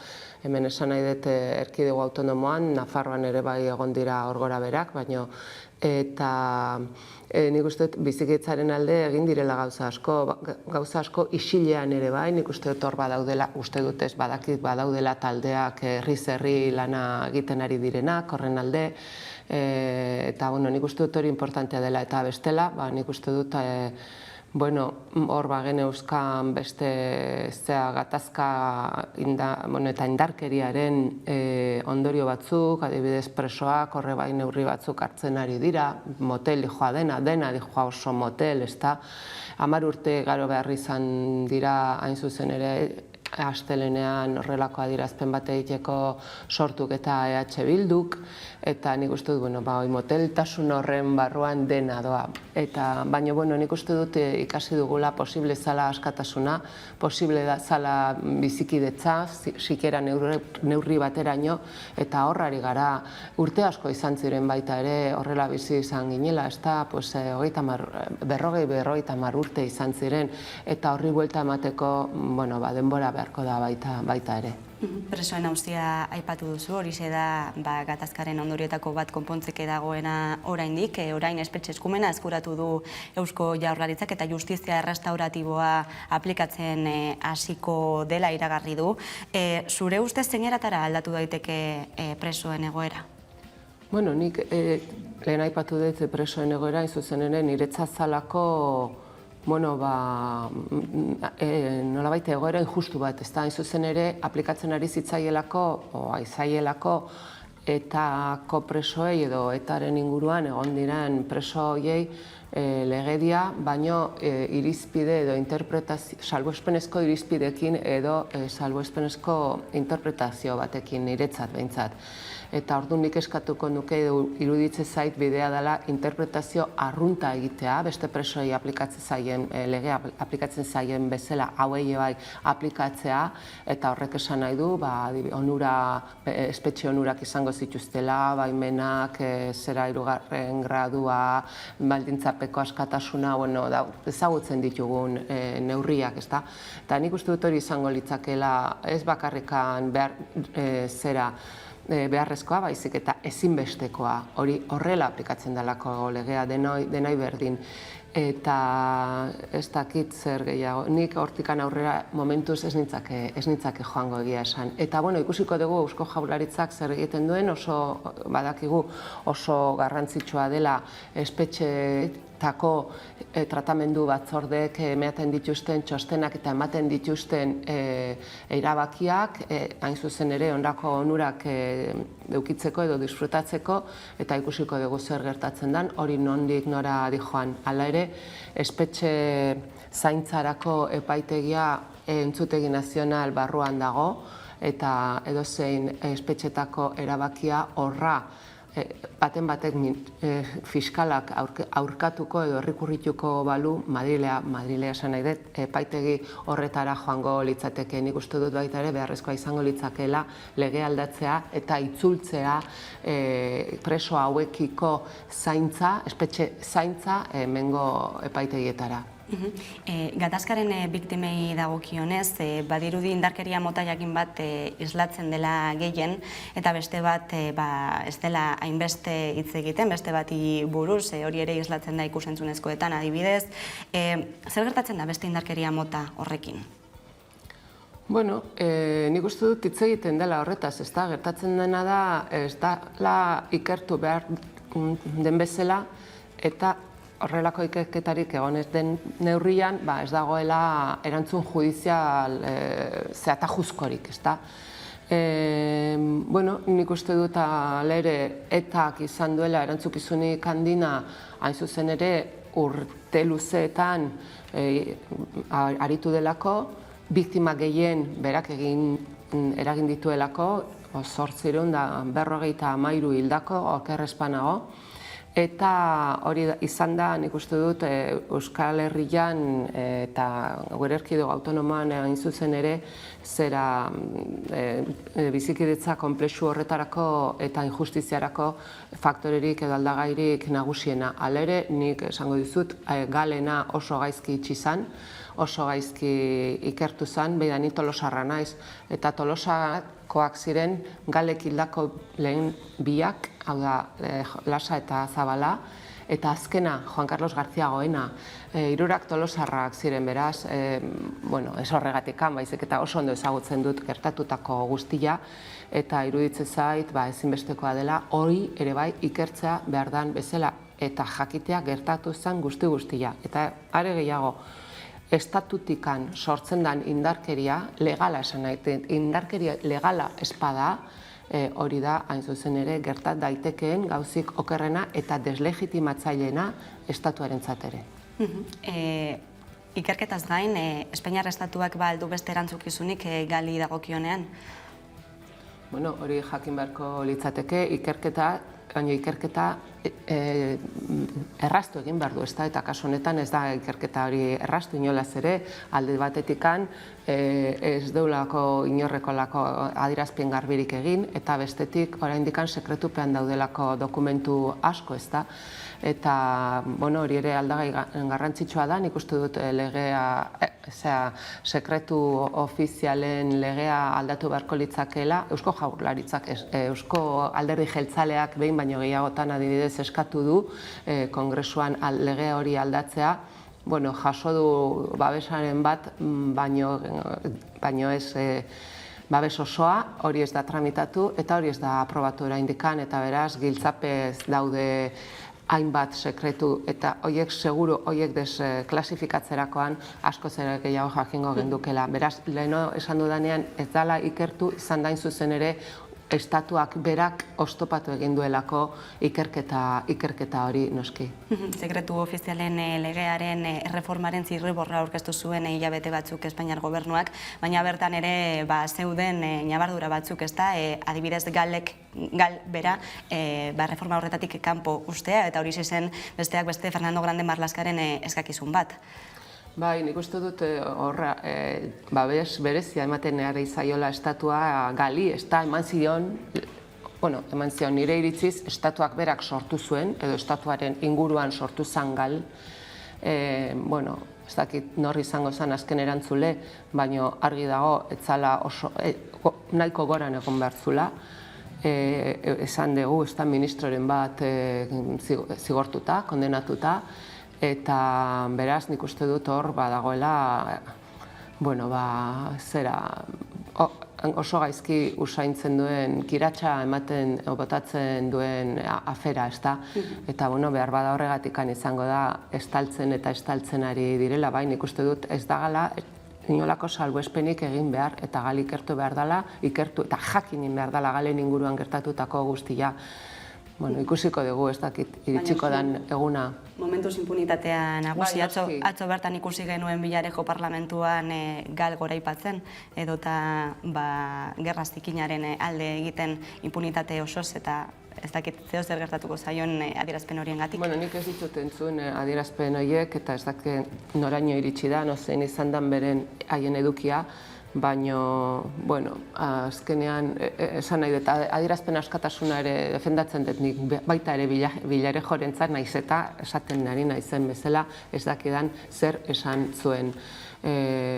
S13: hemen esan nahi dut erkidego autonomoan, Nafarroan ere bai egon dira orgora berak, baino, eta nik uste bizikidetzaren alde egin direla gauza asko isilean ere bai, nik uste dut hor badaudela, uste dut ez badakit badaudela taldeak herri lana egiten ari direnak, horren alde, eta nik uste dut hori importantea dela, eta bestela, nik uste dut hor bagen euskan beste gatazka eta indarkeriaren ondorio batzuk, adibidez presoak, horre bai neurri batzuk hartzen ari dira, motel dijoa dena dijoa oso motel, ezta? 10 urte garo behar izan dira hain zuzen ere astelenean horrelako adierazpen bat egiteko sortuk eta EH Bilduk, eta nik uste dut, moteltasun horren barruan dena doa. Baina, nik uste dut ikasi dugula posible zala askatasuna, posible zala bizikidetza, sikera neurri bateraino, eta horrari gara urte asko izan ziren baita ere horrela bizi izan ginela, ez da, 50 urte izan ziren, eta horri buelta emateko, denbora beharko da baita ere.
S2: Presoen auzia aipatu duzu, hori da gatazkaren ondorioetako bat konpontzeke dagoena oraindik, orain espetxe eskumena eskuratu du Eusko Jaurlaritzak eta justizia errestauratiboa aplikatzen hasiko dela iragarri du. Zure ustez zeineratara aldatu daiteke presoen egoera?
S13: Nik lehen aipatu dut presoen egoera, zuzen ere niretzat zalako nolabait egoera injustu bat, ez da, hain zuzen ere, aplikatzen ari zitzaielako, aizaielako, etako presoei edo etaren inguruan egon diren preso horiei legedia, baino irizpide edo salbuespenezko irizpidekin edo salbuespenezko interpretazio batekin niretzat behintzat. Eta orduan nik eskatuko nuke iruditze zait bidea dela interpretazio arrunta egitea, beste presoei legea aplikatzen zaien bezala hauei bai aplikatzea, eta horrek esan nahi du, espetxe onurak izango zituztela, baimenak, 3. gradua, baldintzapeko askatasuna, ezagutzen ditugun neurriak, ezta? Eta nik uste dut hori izango litzakela, ez bakarrikan beharrezkoa, baizik eta ezinbestekoa, hori horrela aplikatzen delako legea denoi berdin. Eta ez dakit zer gehiago, nik hortikan aurrera momentuz ez nintzake joango egia esan. Eta ikusiko dugu Eusko Jaurlaritzak zer egiten duen, badakigu oso garrantzitsua dela espetxeetako tratamendu batzordek ematen dituzten txostenak eta ematen dituzten erabakiak, hain zuzen ere ondako onurak edukitzeko edo disfrutatzeko, eta ikusiko dugu zer gertatzen den, hori nondik nora dijoan. Hala ere, espetxe zaintzarako epaitegia entzutegi nazional barruan dago, eta edozein espetxetako erabakia horra baten batek fiskalak aurkatuko edo errikurrituko balu Madrilea esan nahi dut, epaitegi horretara joango litzateke. Nik uste dut baita ere beharrezkoa izango litzakeela lege aldatzea eta itzultzea preso hauekiko zaintza, espetxe zaintza hemengo epaitegietara.
S2: Gatazkaren biktimei dagokionez, badirudi indarkeria mota jakin bat islatzen dela gehien, eta beste bat ez dela hainbeste hitz egiten, beste bati buruz, hori ere islatzen da ikusentzunezkoetan adibidez. Zer gertatzen da beste indarkeria mota horrekin?
S13: Bueno, nik uste dut hitz egiten dela horretaz, ez da, gertatzen dena da, ez dela ikertu behar den bezala, eta horrelako ikerketarik egon ez den neurrian, ez dagoela erantzun judizial zehatajuzkorik, ez da. Bueno, nik uste dut alere etak izan duela erantzukizunik handina, hain zuzen ere urte luzeetan aritu delako, biktima gehien berak eragin dituelako, 853 hildako, oker espanago, eta hori izan da, nik uste dut, Euskal Herrian eta gure erkidego autonomoan hain zuzen ere, zera bizikidetza konplexu horretarako eta injustiziarako faktorerik edo aldagairik nagusiena. Halere, nik esango dizut, Galena oso gaizki itxi zan, oso gaizki ikertu zan, beida ni Tolosarra naiz, eta Tolosakoak ziren Galek hildako lehen biak, hau da, Lasa eta Zabala, eta azkena, Juan Carlos García Goena, hirurak Tolosarrak ziren beraz, ez horregatik baizik eta oso ondo ezagutzen dut gertatutako guztia, eta iruditzen zait, ezinbestekoa dela, hori ere bai ikertzea behar dan bezala, eta jakitea gertatu zen guztia. Eta are gehiago, estatutikan sortzen den indarkeria, legala esan nahi, indarkeria legala espada, hori da, hain zuzen ere, gertat daitekeen gauzik okerrena eta deslegitimatzaileena estatuarentzat ere.
S2: Ikerketaz gain, Espainiar estatuak aldu beste erantzukizunik gali dagokionean?
S13: Bueno, hori jakin beharko litzateke, baina ikerketa erraztu egin behar du, eta kasu honetan ez da ikerketa hori erraztu inolaz ere, alde batetikan ez deulako inorrekolako adierazpen garbirik egin, eta bestetik oraindikan sekretupean daudelako dokumentu asko, ez da, eta hori ere aldagai garrantzitsua da, nik uste dut legea, sekretu ofizialen legea aldatu beharko litzakeela, Eusko Jaurlaritzak, Eusko Alderdi Jeltzaleak behin baino gehiagotan adibidez eskatu du Kongresuan lege hori aldatzea, jaso du babesaren bat, baino ez babes osoa, hori ez da tramitatu eta hori ez da aprobatu oraindikan, eta beraz giltzapez daude hainbat sekretu, eta horiek seguru, horiek desklasifikatzerakoan asko zer gehiago jakingo gendukela. Beraz, leheno esan dudanean ez dela ikertu, izan dain zuzen ere, estatuak berak oztopatu egin duelako ikerketa hori noski.
S2: Sekretu ofizialen legearen erreformaren zirriborra aurkeztu zuen hilabete batzuk Espainiar gobernuak, baina bertan ere zeuden ñabardura batzuk, adibidez gal bera reforma horretatik kanpo ustea, eta hori zen besteak beste Fernando Grande Marlaskaren eskakizun bat.
S13: Bai, nik uste dut horra, babes berezia ematen ari zaiola estatua gali, eman zion nire iritziz, estatuak berak sortu zuen, edo estatuaren inguruan sortu zan gal. Ez dakit norri izango zen azken erantzule, baina argi dago, etzala nahiko goran egon behar zula. Esan dugu, ez da ministroren bat zigortuta, kondenatuta, eta beraz nik uste dut hor badagoela oso gaizki usaintzen duen, kiratsa ematen botatzen duen afera, ez da? Eta behar bada horregatikan izango da estaltzen eta estaltzen ari direla, bai nik uste dut ez dagala inolako salbuespenik egin behar eta gal ikertu behar dela, ikertu eta jakinin behar dela galen inguruan gertatutako guztia. Ikusiko dugu, ez dakit, iritsiko den eguna.
S2: Momentuz impunitatea nagusi, atzo bertan ikusi genuen Villarejo parlamentuan gal goraipatzen, edota gerra zikinaren alde egiten impunitate osoz, eta ez dakit zeo zer gertatuko zaion adierazpen horiengatik.
S13: Bueno, nik ez ditut entzun adierazpen horiek eta ez dakit noraino iritsi da, no zein izan dan beren haien edukia, baina, bueno, azkenean, esan nahi dut, adierazpen askatasuna ere defendatzen dut nik baita ere Villarejorentzat naiz eta esaten nari naizen bezala ez dakidan zer esan zuen.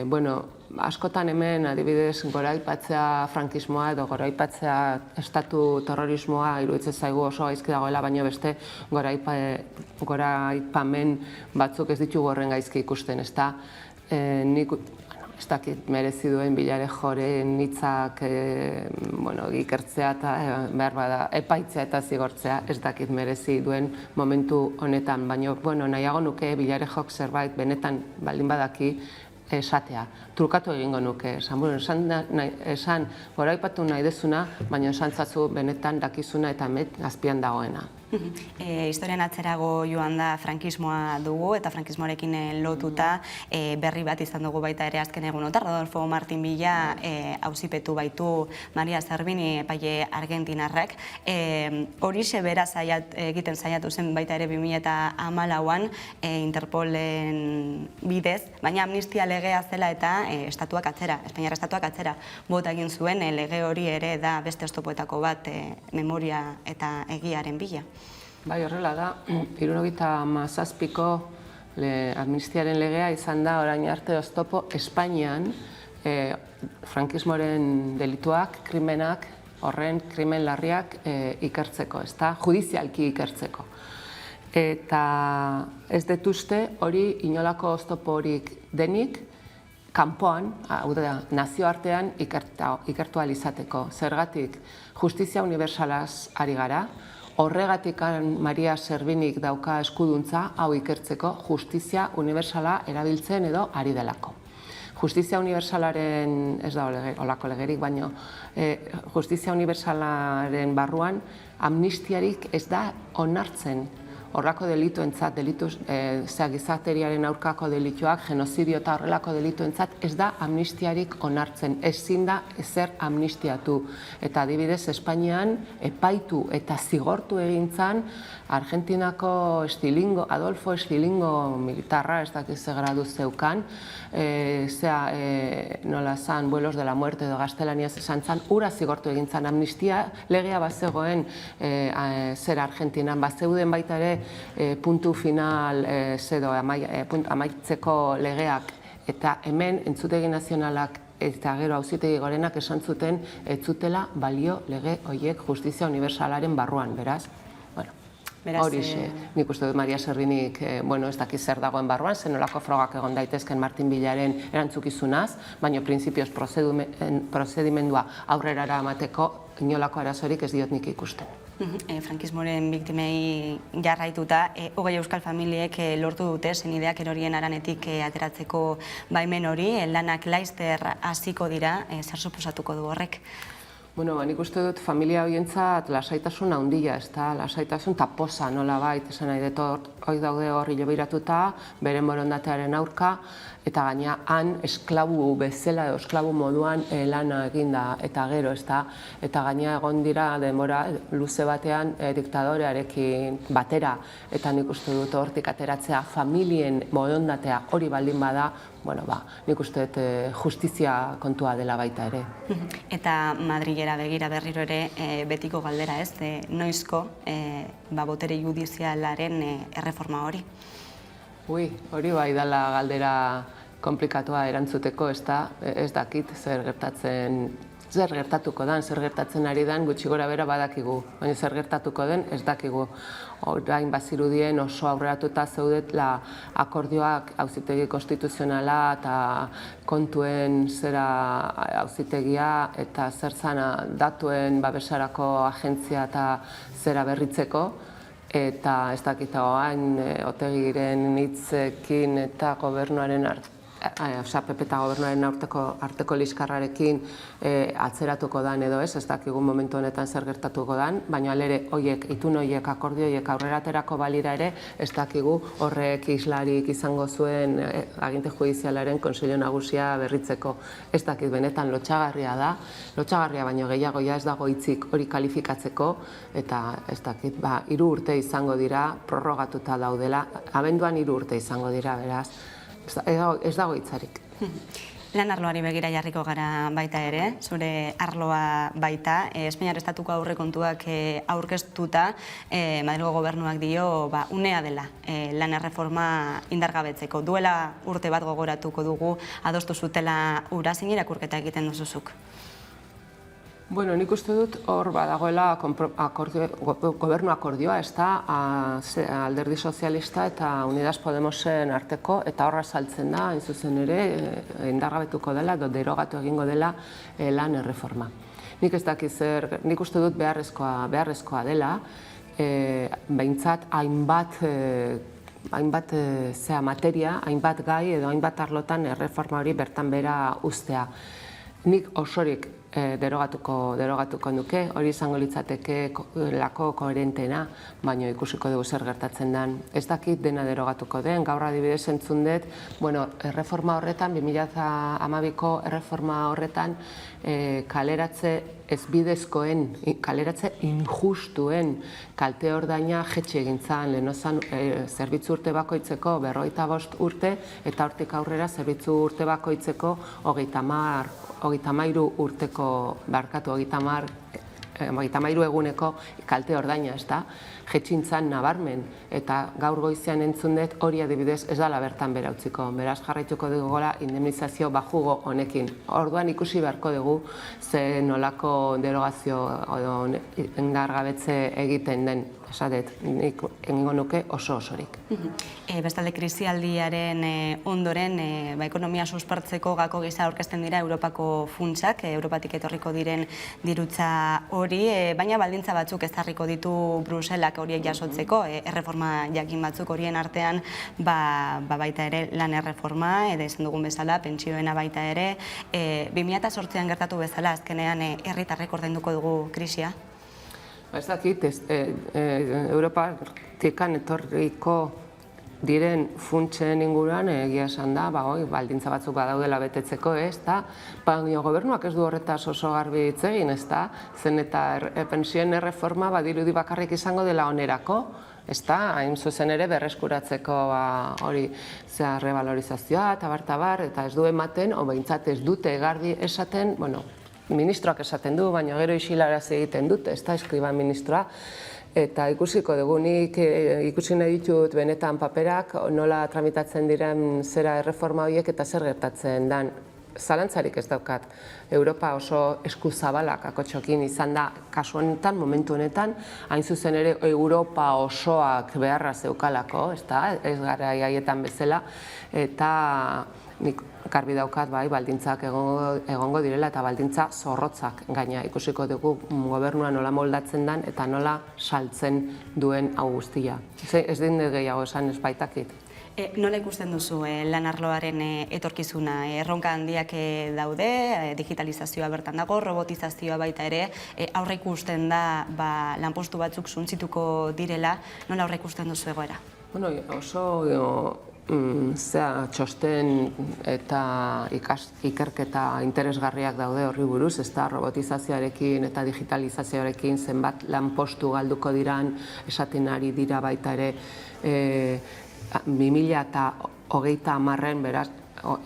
S13: Bueno, askotan hemen adibidez goraipatzea frankismoa edo goraipatzea estatu terrorismoa iruditzen zaigu oso gaizki dagoela, baina beste goraipamen batzuk ez ditugu horren gaizki ikusten, ezta? Nik ez dakit merezi duen Villarejoren hitzak ikertzea eta behar bada epaitzea eta zigortzea ez dakit merezi duen momentu honetan, baina nahiago nuke Villarejok zerbait benetan baldin badaki esatea. Trukatu egingo nuke, esan goraipatu nahi dezuna, baina esan zazu benetan dakizuna eta azpian dagoena.
S2: Historian atzerago joan da frankismoa dugu eta frankismoarekin lotuta berri bat izan dugu baita ere azken egunotan. Rodolfo Martin Villa auzipetu baitu Maria Servini epaile argentinarrak. Horixe bera egiten saiatu zen baita ere 2014an Interpolen bidez, baina amnistia legea zela eta estatuak atzera, Espainiar estatuak atzera bota egin zuen lege hori ere da beste oztopoetako bat memoria eta egiaren bila.
S13: Bai, horrela da, 77ko amnistiaren legea izan da orain arte oztopo Espainian frankismoren delituak, krimenak, horren krimen larriak ikertzeko, ezta, judizialki ikertzeko. Eta ez dut uste hori inolako oztopo horik denik, kanpoan, nazioartean ikertu ahal izateko. Zergatik, justizia unibertsalaz ari gara, horregatik Maria Servinik dauka eskuduntza hau ikertzeko justizia unibertsala erabiltzen edo ari delako. Justizia unibertsalaren, ez da olako legerik, baina justizia unibertsalaren barruan amnistiarik ez da onartzen. Horrako delituentzat, gizateriaren aurkako delituak, genozidio eta horrelako delituentzat ez da amnistiarik onartzen, ezin da ezer amnistiatu. Eta adibidez, Espainian epaitu eta zigortu egintzan Argentinako Adolfo Estilingo militarra, ez dakiz ze gradu zeukan, nola zan, Vuelos de la Muerte edo gaztelaniaz esan zan, ura zigortu egintzan amnistia, legea bazegoen zer Argentinan, bazeuden baita ere puntu final amaitzeko legeak eta hemen entzutegi nazionalak eta gero auzitegi gorenak esan zuten ez zutela balio lege horiek justizia unibertsalaren barruan, beraz? Horixe, nik uste dut Maria Servinik ez dakiz zer dagoen barruan, zenolako frogak egon daitezken Martin Villaren erantzukizunaz, baina printzipioz prozedimendua aurrera eramateko inolako arazorik ez diot nik ikusten.
S2: Frankismoren biktimei jarraituta, 20 euskal familiek lortu dute senideak erorien haranetik ateratzeko baimen hori, lanak laizter hasiko dira, zer suposatuko du horrek?
S13: Bueno, nik uste dut familia horientzat lasaitasun handia, ez da, lasaitasun taposa nola bait, esan nahi dut hori daude hor hilobiratuta, beren borondatearen aurka, eta gaina han esklabu bezala edo esklabu moduan lana eginda eta gero, ez da, eta gaina egon dira denbora luze batean diktadorearekin batera, eta nik uste dut hortik ateratzea familien borondatea hori baldin bada, nik uste dut justizia kontua dela baita ere.
S2: Eta Madrilera begira berriro ere betiko galdera ez, noizko botere judizialaren erreforma hori?
S13: Hori bai dela galdera komplikatua erantzuteko, ez dakit zer gertatuko den, zer gertatzen ari den, gutxi gora bera badakigu, baina zer gertatuko den ez dakigu. Orain bazirudien oso aurreratuta zeudetla akordioak auzitegi konstituzionala eta kontuen zera auzitegia eta zer zana datuen babesarako agentzia eta zera berritzeko, eta ez dakitagoan Otegiren hitzekin eta gobernuaren PP eta gobernuaren arteko liskarrarekin atzeratuko dan edo ez dakigun momentu honetan zer gertatuko dan, baina alere itun horiek, akordio horiek aurrera aterako balira ere, ez dakigu horrek islarik izango zuen aginte judizialaren Konseillo Nagusia berritzeko. Ez dakit benetan lotxagarria da, lotxagarria baino gehiago ez dago hitzik hori kalifikatzeko, eta ez dakit, 3 urte izango dira, prorrogatuta daudela, abenduan 3 urte izango dira, beraz. Ez dago hitzarik.
S2: Lan arloari begira jarriko gara baita ere, zure arloa baita. Espainiar estatuko aurrekontuak aurkeztuta, Madrilgo gobernuak dio, unea dela lan erreforma indargabetzeko. Duela urte bat gogoratuko dugu, adostu zutela Urazin irakurketa egiten duzuzuk.
S13: Bueno, nik uste dut hor badagoela gobernu akordioa, ez da, Alderdi Sozialista eta Unidas Podemosen arteko, eta horra saltzen da, hain zuzen ere, indargabetuko dela, edo derogatu egingo dela lan erreforma. Nik ez dakit zer, nik uste dut beharrezkoa dela, behintzat hainbat materia, hainbat gai edo hainbat arlotan erreforma hori bertan bera uztea. Nik osorik derogatuko nuke, hori izango litzateke lako koherentena, baina ikusiko dugu zer gertatzen den. Ez dakit dena derogatuko den, gaur adibidez entzun dut, erreforma horretan, 2012ko erreforma horretan, kaleratze ezbidezkoen, kaleratze injustuen kalte ordaina jetxe egin zen, lehenozan zerbitzu urte bakoitzeko 45 urte, eta hortik aurrera zerbitzu urte bakoitzeko 33 urteko, 33 eguneko kalte ordaina, ez da, jetxintzan nabarmen, eta gaur goizean entzun dut hori adibidez ez dela bertan bera utziko, beraz jarraituko dugu gola indemnizazio bajugo honekin. Orduan ikusi beharko dugu ze nolako derogazio indargabetze egiten den, esatet, nik egingo nuke osorik.
S2: Bestalde, krisialdiaren ondoren, ekonomia suspertzeko gako gisa aurkezten dira Europako funtsak, Europatik etorriko diren dirutza hori, baina baldintza batzuk ezarriko ditu Bruselak horiek jasotzeko, erreforma jakin batzuk horien artean, baita ere lan erreforma, edo izan dugun bezala, pentsioena baita ere, 2008an gertatu bezala, azkenean herritarrek ordainduko dugu krisia?
S13: Ez dakit, Europatik etorriko diren funtsen inguruan egia esan da, baldintza batzuk badaudela betetzeko, ez da, baina gobernuak ez du horretaz oso garbi hitz egin, ez da, zen eta pentsioen erreforma badirudi bakarrik izango dela onerako, ez da, hain zuzen ere berreskuratzeko hori rebalorizazioa eta bar, eta ez du ematen, behintzat ez dute garbi esaten, ministroak esaten du, baina gero isilarazi egiten dute, ez da, eskriban ministroa, eta ikusiko dugu, nik ikusi nahi ditut benetan paperak, nola tramitatzen diren zera erreforma horiek eta zer gertatzen dan. Zalantzarik ez daukat, Europa oso eskuzabalak akotxokin izan da kasu honetan, momentu honetan, hain zuzen ere Europa osoak beharra zeukalako, ez gara haietan bezala, eta nik garbi daukat baldintzak egongo direla eta baldintza zorrotzak gaina ikusiko dugu gobernua nola moldatzen den eta nola saltzen duen hau guztia. Ez din gehiago esan ez baitakit.
S2: Nola ikusten duzu lan arloaren etorkizuna? Erronka handiak daude, digitalizazioa bertan dago, robotizazioa baita ere, aurre ikusten da lanpostu batzuk suntzituko direla, nola aurre ikusten duzu egoera?
S13: Oso txosten eta ikerketa interesgarriak daude horri buruz, ez da robotizazioarekin eta digitalizazioarekin zenbat lanpostu galduko diran, esaten ari dira baita ere 2030 beraz,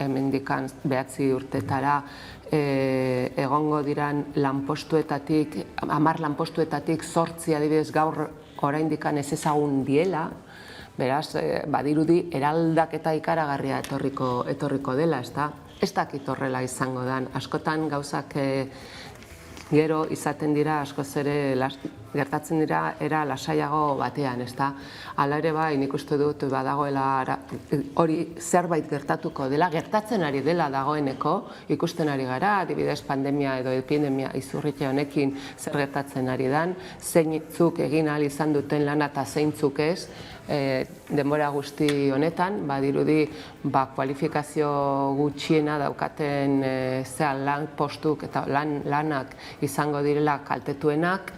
S13: hemendikan 9 urtetara, egongo diran lanpostuetatik, 10 lanpostuetatik 8 adibidez gaur oraindikan ez ezagun diela, beraz, badirudi eraldaketa ikaragarria etorriko dela, ez dakit horrela izango dan. Askotan gauzak gero izaten dira askoz ere gertatzen dira era lasaiago batean, ezta? Hala ere bai, nik uste dut badagoela hori zerbait gertatuko dela, gertatzen ari dela dagoeneko, ikusten ari gara, adibidez pandemia edo epidemia izurrite honekin zer gertatzen ari dan, zeintzuk egin ahal izan duten lana eta zeintzuk ez, denbora guzti honetan, badirudi kualifikazio gutxiena daukaten lan postuk eta lanak izango direla kaltetuenak,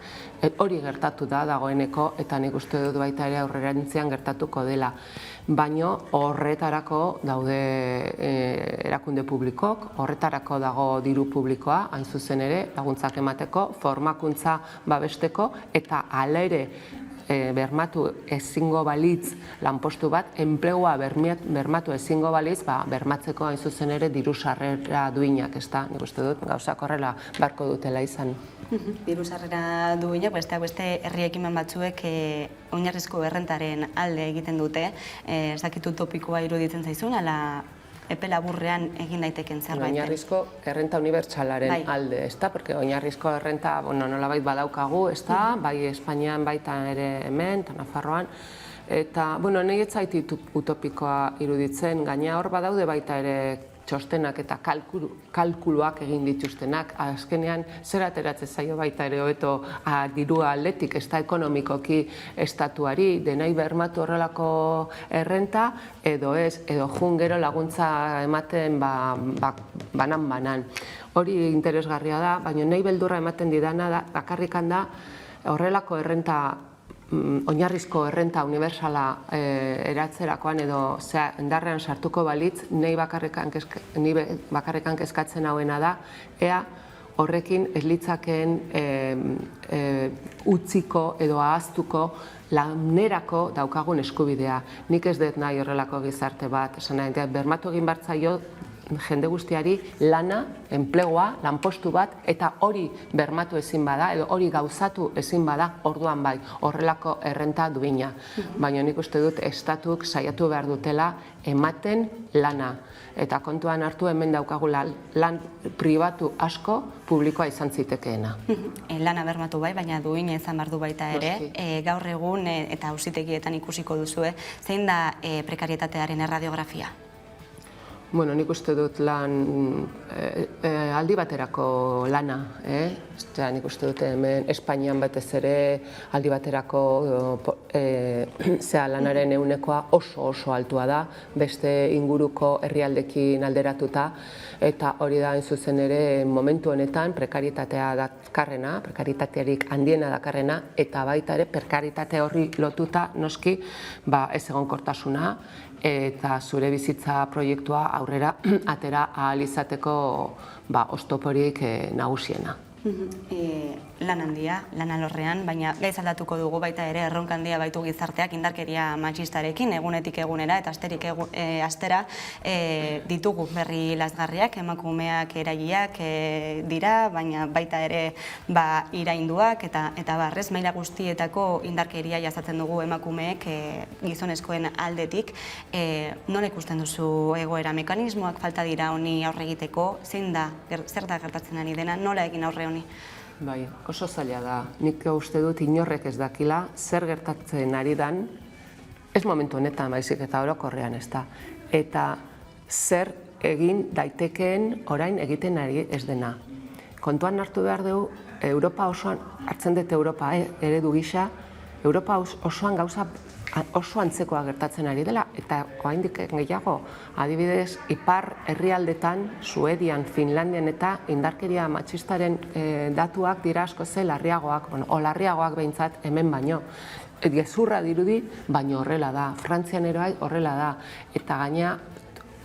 S13: hori gertatu da dagoeneko eta nik uste dut baita ere aurrerantzean gertatuko dela. Baina horretarako daude erakunde publikok, horretarako dago diru publikoa, hain zuzen ere, laguntzak emateko, formakuntza babesteko eta hala ere bermatu ezingo balitz lanpostu bat, enplegua bermatu ezingo balitz, bermatzeko hain zuzen ere diru sarrera duinak, ezta? Nik uste dut gauzak horrela barko dutela izan.
S2: Diru sarrera duinak, beste herri ekimen batzuek oinarrizko errentaren alde egiten dute, ez dakit utopikoa iruditzen zaizun, ala epe laburrean egin daiteken zerbait.
S13: Oinarrizko errenta unibertsalaren alde, ezta? Porque oinarrizko errenta, nolabait badaukagu, ezta? Bai Espainian baita ere hemen, eta Nafarroan. Eta, nahi ez zait utopikoa iruditzen, gaina hor badaude baita ere txostenak eta kalkuluak egin dituztenak. Azkenean, zer ateratzen zaio baita ere hobeto dirua aldetik, ez da ekonomikoki estatuari, denai bermatu horrelako errenta, edo ez, edo jun gero laguntza ematen banan-banan. Hori interesgarria da, baina nahi beldurra ematen didana bakarrikan da horrelako errenta oinarrizko errenta unibertsala eratzerakoan edo indarrean sartuko balitz, nahi bakarrikan kezkatzen hauena da, ea horrekin ez litzakeen utziko edo ahaztuko lanerako daukagun eskubidea. Nik ez dut nahi horrelako gizarte bat, bermatu egin bartzaio jende guztiari lana, enplegua, lanpostu bat, eta hori bermatu ezin bada, edo hori gauzatu ezin bada, orduan bai, horrelako errenta duina. Baina nik uste dut estatuk saiatu behar dutela ematen lana. Eta kontuan hartu hemen daukagu lan pribatu asko publikoa izan zitekeena.
S2: Lana bermatu bai, baina duina izan behar du baita ere. Gaur egun eta auzitegietan ikusiko duzue, zein da prekarietatearen erradiografia?
S13: Nik uste dut aldi baterako lana. Nik uste dut hemen Espainian batez ere aldi baterako lanaren ehunekoa oso altua da, beste inguruko herrialdekin alderatuta, eta hori da hain zuzen ere momentu honetan prekarietatea dakarrena, prekarietatearik handiena dakarrena, eta baita ere prekaritate horri lotuta noski ez egonkortasuna, eta zure bizitza proiektua aurrera atera ahal izateko oztoporik nagusiena.
S2: Lan handia, lan alorrean, baina gaiz aldatuko dugu baita ere erronka handia baitu gizarteak indarkeria matxistarekin egunetik egunera eta asterik astera ditugu berri lazgarriak, emakumeak eraileak dira, baina baita ere irainduak eta barrez maila guztietako indarkeria jasatzen dugu emakumeek gizonezkoen aldetik. Nola ikusten duzu egoera mekanismoak falta dira honi aurre egiteko, zer da gertatzen ari dena, nola egin aurre honi?
S13: Bai, oso zaila da. Nik uste dut inorrek ez dakila zer gertatzen ari dan, ez momentu honetan baizik eta orokorrean ez da. Eta zer egin daitekeen orain egiten ari ez dena. Kontuan hartu behar dugu, Europa osoan, hartzen dut Europa eredu gisa, Europa osoan gauza oso antzekoa gertatzen ari dela, eta oraindik gehiago, adibidez, ipar herrialdetan, Suedian, Finlandian eta indarkeria matxistaren datuak dira asko ze larriagoak, larriagoak behintzat hemen baino. Gezurra dirudi, baino horrela da, Frantzian ere horrela da, eta gaina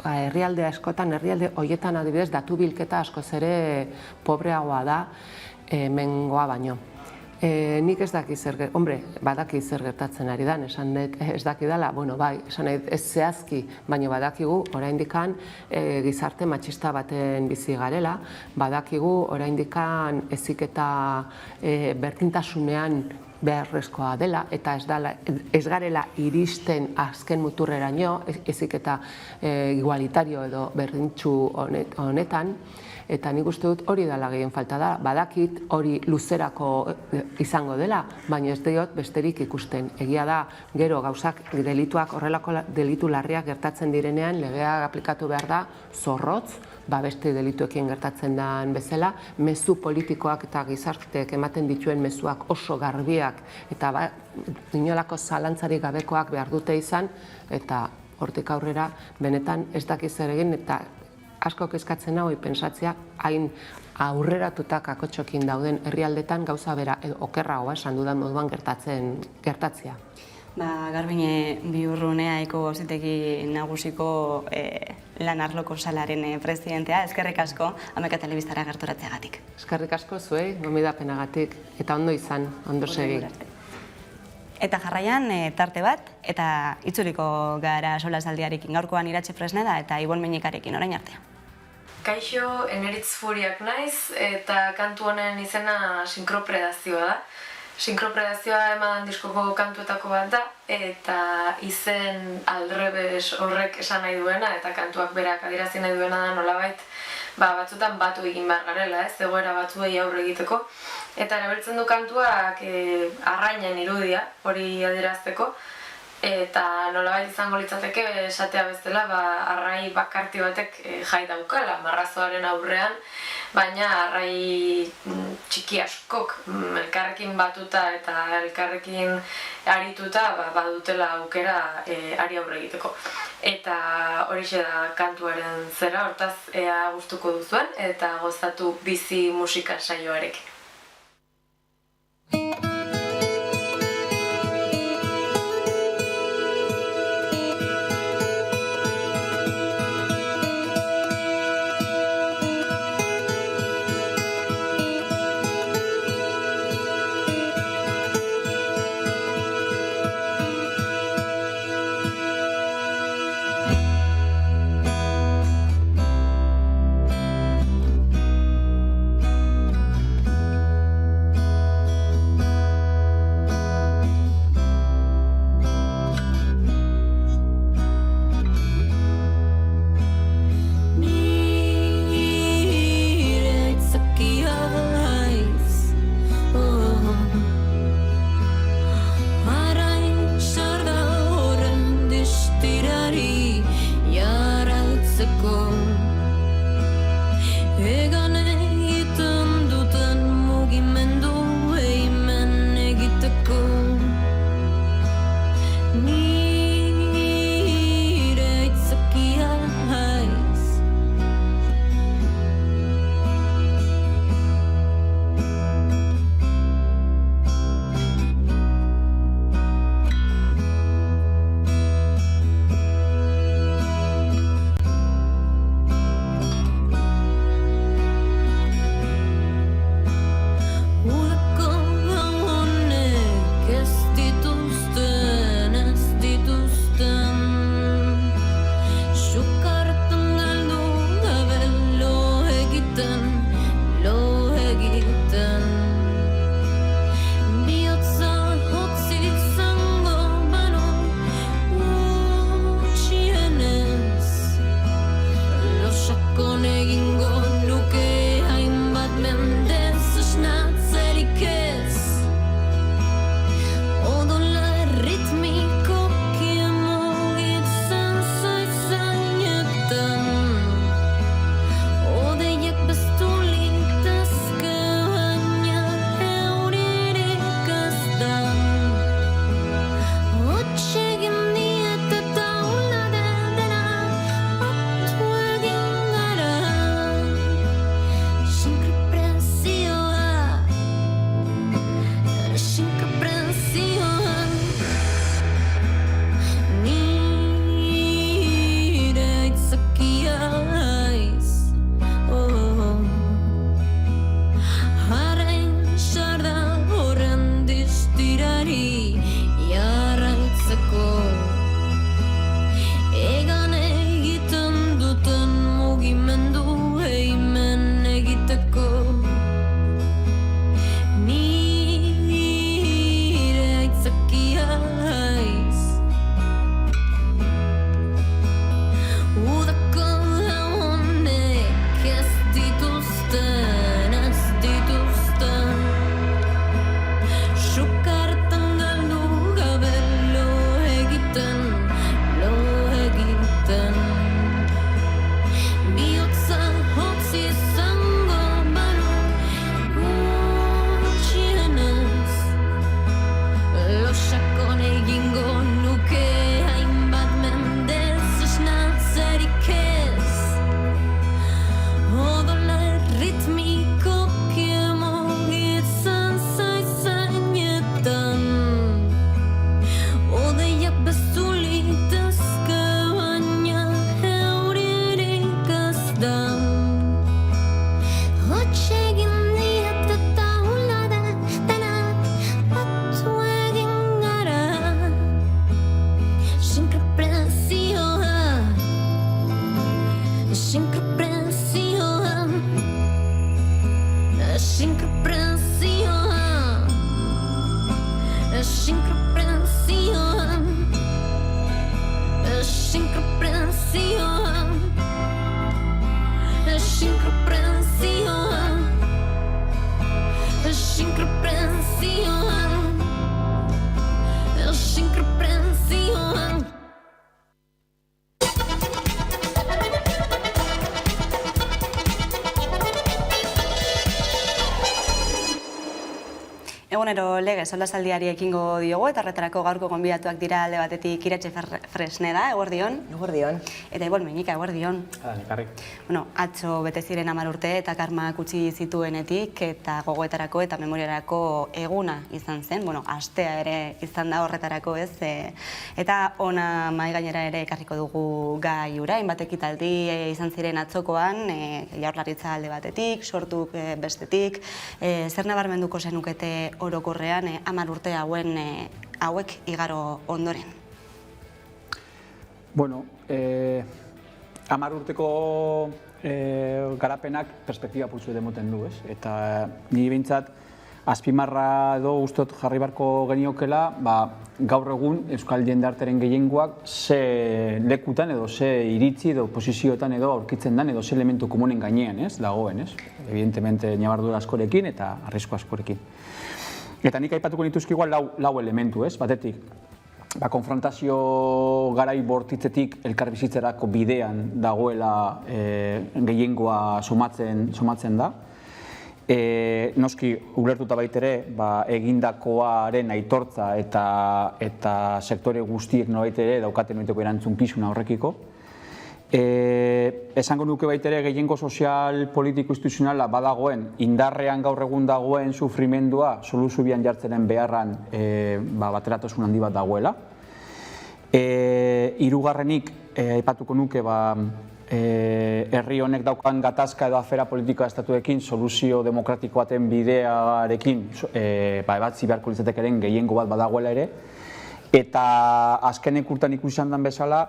S13: herrialde askotan, herrialde horietan adibidez, datu bilketa askoz ere pobreagoa da hemengoa baino. Nik ez daki badaki zer gertatzen ari dan, esan ez daki dela, bai, esan ez zehazki, baina badakigu oraindikan gizarte matxista baten bizi garela, badakigu oraindikan heziketa berdintasunean beharrezkoa dela, eta ez garela iristen azken muturreraino, heziketa igualitario edo berdintsu honetan, Eta nik uste dut hori dela gehien falta da, badakit hori luzerako izango dela, baina ez diot besterik ikusten. Egia da, gero gauzak delituak, horrelako delitu larriak gertatzen direnean, legea aplikatu behar da zorrotz, beste delituekin gertatzen den bezala, mezu politikoak eta gizarteek ematen dituen mezuak oso garbiak eta inolako zalantzarik gabekoak behar dute izan, eta hortik aurrera benetan ez dakiz zer egin eta asko kezkatzen hau pentsatzea hain aurreratuta kakotxokin dauden herrialdetan gauza bera edo okerragoa esan dudan moduan gertatzea.
S2: Garbine Biurrunea Auzitegi Nagusiko lan arloko salaren presidentea, eskerrik asko Hamaika Telebistara gerturatzeagatik.
S13: Eskerrik asko zuei, gonbidapenagatik, eta ondo izan, ondo segi.
S2: Eta jarraian tarte bat, eta itzuliko gara solasaldiarekin gaurkoan Iratxe Fresneda eta Ibon Meñikarekin orain artea.
S14: Kaixo, Eneritz Furiak naiz, eta kantu honen izena sinkropredazioa da. Sinkropredazioa emadan diskoko kantuetako bat da, eta izen aldrebes horrek esan nahi duena, eta kantuak berak adierazi nahi duena da nolabait, batzutan batu egin behar garela, egoera batzuei aurre egiteko. Eta erabiltzen du kantuak arrainen irudia, hori adierazteko, eta nolabait izango litzateke esatea bezala arrai bakarti batek jai daukala marrazoaren aurrean, baina arrai txiki askok elkarrekin batuta eta elkarrekin arituta badutela aukera ari aurre egiteko. Eta horixe da kantuaren zera, hortaz ea gustuko duzuen eta gozatu bizi musika saioarekin.
S2: Egunero lege solasaldiari ekingo diogu eta horretarako gaurko gonbidatuak dira alde batetik Iratxe Fresneda, eguerdion.
S15: Eguerdion.
S2: Eta Ibon Meñika, eguerdion.
S12: Ekarri.
S2: Atzo bete ziren 10 urte eta karmak utzi zituenetik eta gogoetarako eta memoriarako eguna izan zen, astea ere izan da horretarako ez, eta ona mahai gainera ere ekarriko dugu gai ura, hainbat ekitaldi izan ziren atzokoan, Jaurlaritza alde batetik, sortuk bestetik, zer nabarmenduko zenukete orokorrean 10 urte hauek igaro ondoren?
S16: 10 urteko garapenak perspektiba pultsu demoten du, ez? Eta niri behintzat azpimarra edo ustot jarri barko geniokela, gaur egun Euskal Jendartearen gehiengoak ze lekutan edo ze iritzi edo posizioetan edo aurkitzen dan edo ze elementu komunen gainean, ez? Dagoen, ez? Evidentemente ñabardura askorekin eta arrisku askorekin. Eta nik aipatuko nituzke igual lau elementu, ez? Batetik, konfrontazio garai bortitzetik elkarbizitzerako bidean dagoela gehiengoa somatzen da. Noski, ulertuta baitere, egindakoaren aitortza eta sektore guztiek nolabait ere daukaten noiteko erantzunkizuna horrekiko. Esango nuke baitere gehiengo sozial, politiko, instituzionala badagoen, indarrean gaur egun dagoen sufrimendua soluzubian jartzenen beharran bateratasun handi bat dagoela. Hirugarrenik, aipatuko nuke, herri honek daukan gatazka edo afera politikoa estatuekin soluzio demokratikoaten bidearekin ebatzi beharko litzatekeren gehiengo bat badagoela ere. Eta azkenek urtean ikusi izan den bezala,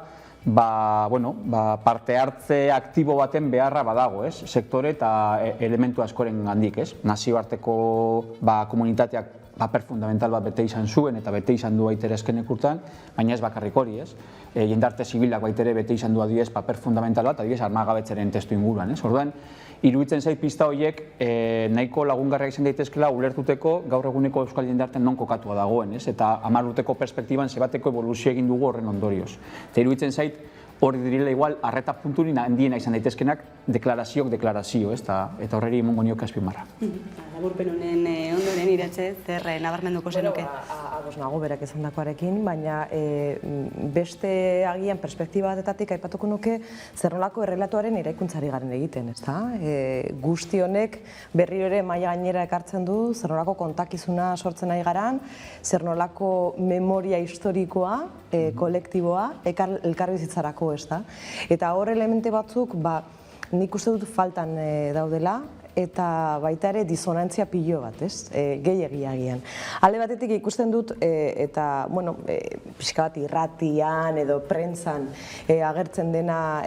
S16: parte hartze aktibo baten beharra badago, ez? Sektore eta elementu askoren gandik, ez? Nazioarteko komunitateak paper fundamental bat bete izan zuen eta bete izan du baitere azkenek urtean, baina ez bakarrik hori, ez? Jendarte zibilak baitere bete izan du adibidez paper fundamental bat, adibidez armagabetzaren testu inguruan, ez? Orduan, iruditzen zait pista horiek nahiko lagungarriak izan daitezkela ulertuteko gaur eguneko Euskal Jendartean non kokatua dagoen, ez? Eta 10 urteko perspektiban zebateko evoluzio egin dugu horren ondorioz. Eta iruditzen zait hori direla igual arreta punturin handiena izan daitezkenak deklarazio, ez? Eta horreri emongo nioke azpimarra.
S2: Laburpen honen ondoren Iratxe, zer nabarmenduko zenuke?
S15: Ados nago berak esandakoarekin, baina beste agian perspektiba batetatik aipatuko nuke zer nolako errelatuaren eraikuntzari garen egiten, ezta? Guzti honek berriro ere maila gainera ekartzen du, zer nolako kontakizuna sortzen nahi garan, zer nolako memoria historikoa, kolektiboa, elkarbizitzarako, ezta? Eta hor elemente batzuk, nik uste dut faltan daudela, eta baita ere disonantzia pilo bat, ez? Gehiagian. Alde batetik ikusten dut, eta, pixka bat irratian edo prentzan agertzen dena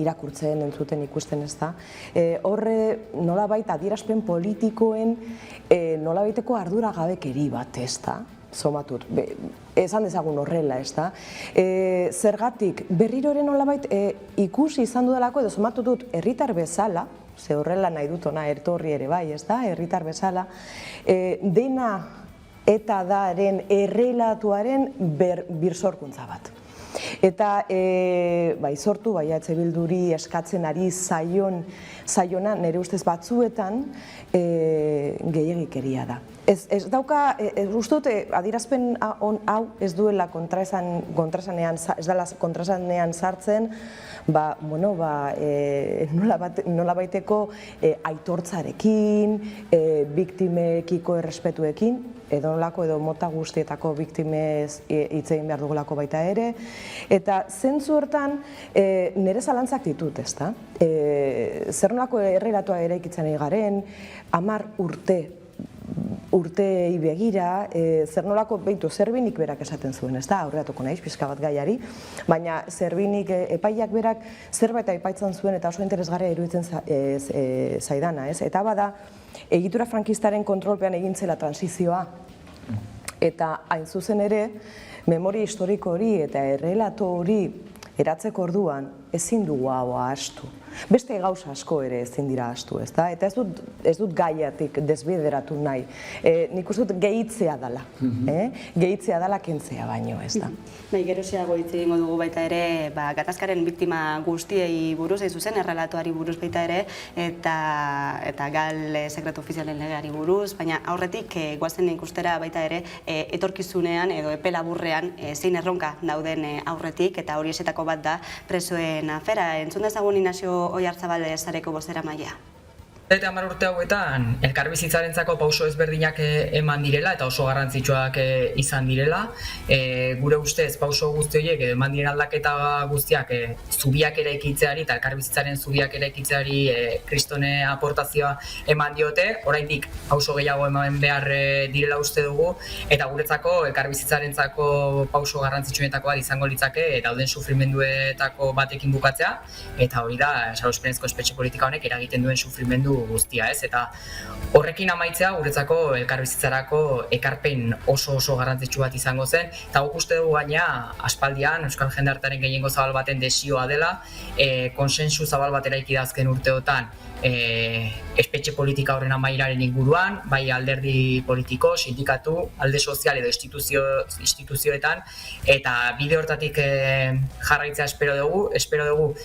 S15: irakurtzen, entzuten ikusten, ez da? Horre nolabait adierazpen politikoen nolabaiteko arduragabekeri bat, ez da? Somatut, esan dezagun horrela, ez da? Zergatik, berriro ere nolabait ikusi izan dudalako edo somatut dut herritar bezala, ze horrela nahi dut ona ertorri ere bai, ez da, herritar bezala, dena eta daren errelatuaren birsorkuntza bat. Eta sortu, Bilduri eskatzen ari zaiona, nire ustez batzuetan, gehiagikeria da. Ez dauka, uste dut, adierazpen hau ez duela kontrasanean sartzen, nolabaiteko aitortzarekin, biktimekiko errespetuekin, edonolako edo mota guztietako biktimez hitz egin behar dugulako baita ere. Eta zentzu hortan nire zalantzak ditut, ez da? Zer nolako errelatua eraikitzen egin garen, 10 urte urtei begira, zer nolako, behitu, Zerbinik berak esaten zuen, ez da, aurreatuko naiz, pixka bat gaiari, baina Zerbinik epaiak berak zerbait aipaitzen zuen eta oso interesgarria iruditzen zaidana, ez? Eta bada, egitura frankistaren kontrolpean egin zela transizioa, eta hain zuzen ere, memoria historiko hori eta errelato hori eratzeko orduan ezin dugu hau ahastu. Beste gauza asko ere ezin dira ahastu, ez da? Eta ez dut gaiatik desbideratu nahi. Nik uste dut gehitzea dela. Gehitzea dela kentzea baino, ez da?
S2: Bai, geroxeago hitz egingo dugu baita ere, gatazkaren biktima guztiei buruz, zuzen errelatoari buruz baita ere, eta gal sekretu ofizialen legeari buruz, baina aurretik goazen ikustera baita ere, etorkizunean edo epe laburrean zein erronka dauden aurretik, eta hori esetako bat da presoen afera. Entzun dezagun Inazio Oiartzabal sareko bozeramailea.
S6: Eta 10 urte hauetan elkarbizitzarentzako pauso ezberdinak eman direla eta oso garrantzitsuak izan direla. Gure ustez pauso guzti horiek eman diren aldaketa guztiak zubiak eraikitzeari eta elkarbizitzaren zubiak eraikitzeari kristone aportazioa eman diote. Oraindik pauso gehiago eman behar direla uste dugu eta guretzako elkarbizitzarentzako pauso garrantzitsuenetako bat izango litzake dauden sufrimenduetako batekin bukatzea eta hori da salbuespenezko espetxe politika honek eragiten duen sufrimendu guztia, ez? Eta horrekin amaitzea guretzako elkarbizitzarako ekarpen oso garrantzitsu bat izango zen, eta guk uste dugu gaina aspaldian euskal jendartearen gehiengo zabal baten desioa dela, konsensu zabal bat eraiki da azken urteotan espetxe politika horren amaieraren inguruan, bai alderdi politiko, sindikatu, alde sozial edo instituzioetan, eta bide hortatik jarraitzea espero dugu,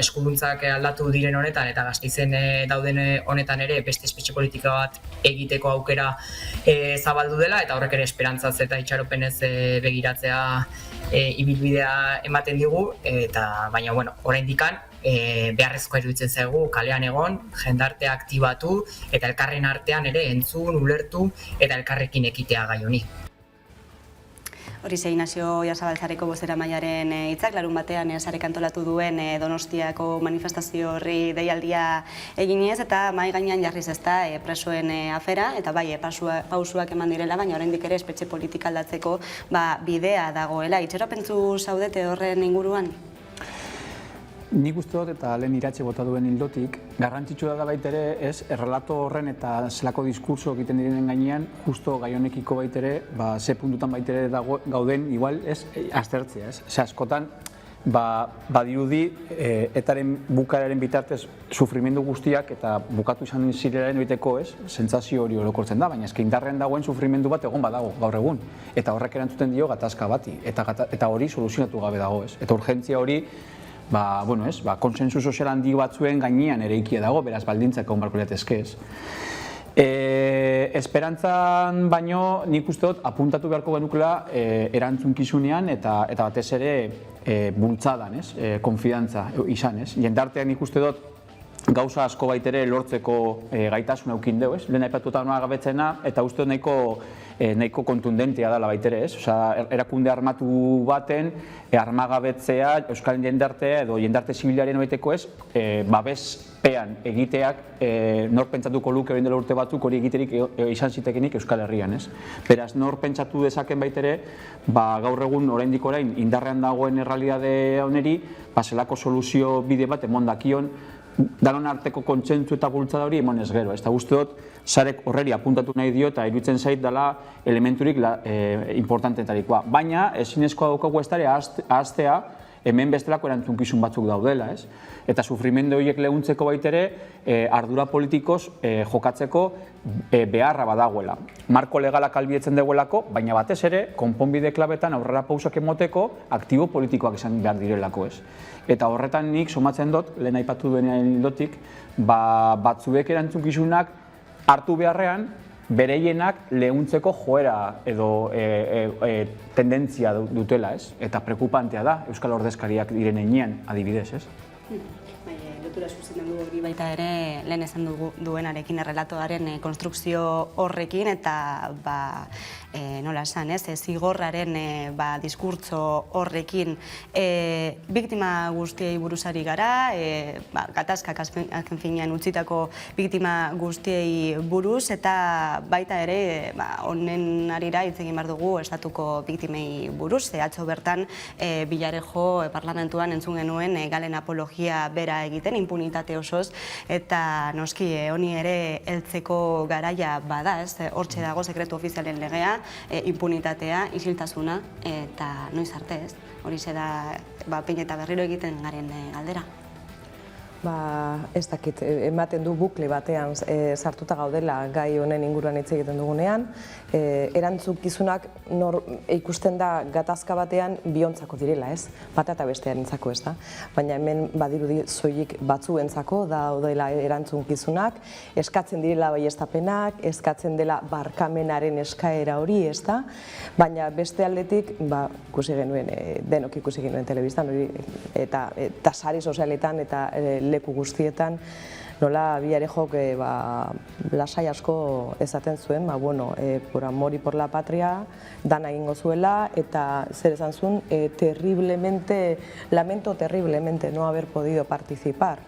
S6: eskuduntzak aldatu diren honetan eta Gasteizen dauden honetan ere beste espetxe politika bat egiteko aukera zabaldu dela, eta horrek ere esperantzaz eta itxaropenez begiratzea ibilbidea ematen digu, eta baina oraindikan beharrezkoa iruditzen zaigu kalean egon, jendartea aktibatu eta elkarren artean ere entzun, ulertu eta elkarrekin ekitea gai honi.
S2: Horixe Inazio Oiartzabal sareko bozeramailearen hitzak, larun batean sarek antolatu duen Donostiako manifestazio horri deialdia eginez eta mahai gainean jarriz ezta presoen afera eta bai pausuak eman direla, baina oraindik ere espetxe politika aldatzeko bidea dagoela. Itxaropentsu zaudete horren inguruan?
S16: Nik uste dut eta lehen iratxe bota duen hildotik, garrantzitsua da baita ere, errelato horren eta zelako diskurso egiten direnen gainean, justo gai honekiko baita ere, ze puntutan baita ere gauden, igual, aztertzea, ez? Askotan, badirudi, etaren bukararen bitartez sufrimendu guztiak eta bukatu izan zirelaren oiteko, sentsazio hori orokortzen da, baina indarrean dagoen sufrimendu bat egon badago gaur egun, eta horrek erantzuten dio gatazka bati, eta hori soluzionatu gabe dago, eta urgentzia hori konsensu sozial handi batzuen gainean ere ikia dago, beraz baldintzak egon barko liratezke ez. Esperantzan baino nik uste dut apuntatu beharko genukela erantzunkizunean eta batez ere bultzadan, konfidantza izan, ez. Jendartean nik uste dut gauza asko baitere lortzeko gaitasun eukin dugu, ez. Lehen aipatu eta gabetzena eta uste dut nahiko kontundentia dela baitere, ez? Erakunde armatu baten armagabetzea euskal jendartea edo jendarte zibilaren baiteko ez, babespean egiteak nor pentsatuko luke orain dela urte batzuk hori egiterik izan zitekenik Euskal Herrian, ez? Beraz, nor pentsatu dezaken baitere, gaur egun oraindik orain indarrean dagoen errealitate honeri, zelako soluzio bide bat emon dakion, danon arteko kontsentsu eta bultzada hori emonez gero. Eta uste dut, sarek horreri apuntatu nahi dio eta iruditzen zait dela elementurik importantetarikoa. Baina, ezinezkoa daukagu ez dara ahaztea, hemen bestelako erantzunkizun batzuk daudela, ez? Eta sufrimendu horiek lehuntzeko baitere, ardura politikoz jokatzeko beharra badagoela. Marko legalak albietzen dagoelako, baina batez ere, konponbide klabetan aurrera pausak emoteko, aktibo politikoak izan behar direlako, ez? Eta horretan nik somatzen dut, lehen aipatu duenean hildotik, batzuek erantzunkizunak hartu beharrean, bereienak lehuntzeko joera edo tendentzia dutela, ez? Eta prekupantea da, Euskal Ordezkariak diren heinean adibidez, ez?
S2: lotura zuzen dugu hori baita ere lehen esan duenarekin errelatoaren konstrukzio horrekin eta nola esan, zigorraren diskurtso horrekin biktima guztiei buruzari gara, gatazkak azken finean utzitako biktima guztiei buruz eta baita ere honen arira hitz egin behar dugu estatuko biktimei buruz. Atzo bertan Villarejo parlamentuan entzun genuen galen apologia bera egiten, impunitate osoz, eta noski honi ere heltzeko garaia bada, hortxe dago sekretu ofizialen legea, impunitatea, isiltasuna, eta noiz arte ez. Horixe da behin eta berriro egiten garen galdera.
S15: Ez dakit, ematen du bukle batean sartuta gaudela gai honen inguruan hitz egiten dugunean. Erantzukizunak ikusten da gatazka batean biontzako direla, ez? Bata eta bestearentzako, ez da? Baina hemen badirudi soilik batzuentzako daudela erantzunkizunak, eskatzen direla baieztapenak, eskatzen dela barkamenaren eskaera hori, ez da? Baina beste aldetik, ikusi genuen, denok ikusi genuen telebistan, eta sare sozialetan eta leku guztietan, nola Villarejok lasai asko esaten zuen, por amor y por la patria, dana egingo zuela, eta zer esan zuen, lamento terriblemente no haber podido participar.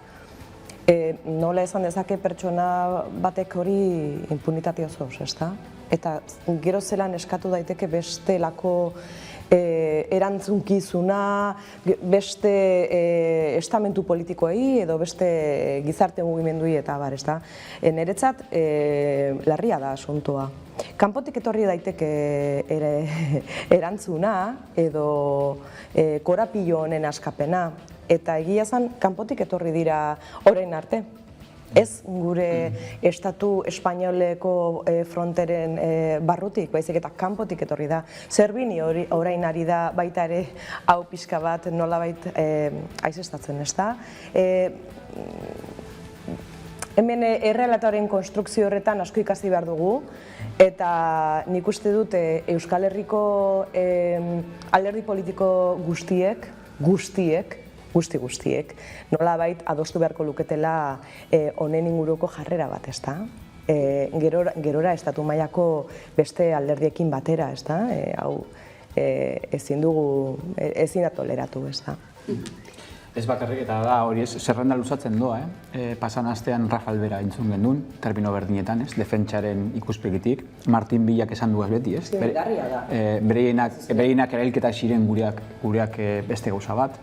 S15: Nola esan dezake pertsona batek hori impunitate osoz, ezta? Eta gero zelan eskatu daiteke bestelako erantzunkizuna, beste estamentu politikoei edo beste gizarte mugimenduei eta bar, ezta? Niretzat larria da asuntoa. Kanpotik etorri daiteke erantzuna edo korapilo honen askapena, eta egia zen kanpotik etorri dira orain arte. Ez gure estatu espainoleko fronteren barrutik, baizik eta kanpotik etorri da. Zerbini orain ari da baita ere hau pixka bat nolabait aizestatzen, ez da? Hemen errelatoaren konstrukzio horretan asko ikasi behar dugu, eta nik uste dut Euskal Herriko alderdi politiko guztiek, nolabait adostu beharko luketela honen inguruko jarrera bat, ez da? Gerora estatu mailako beste alderdiekin batera, ez da? Hau ezin da toleratu, ez da?
S16: Ez bakarrik eta da hori zerrenda luzatzen doa, pasan astean Rafael Bera entzun gendun, termino berdinetan, defentsaren ikuspegitik, Martin Villak esan duaz beti, ez? Bereinak erailketa ziren gureak beste gauza bat.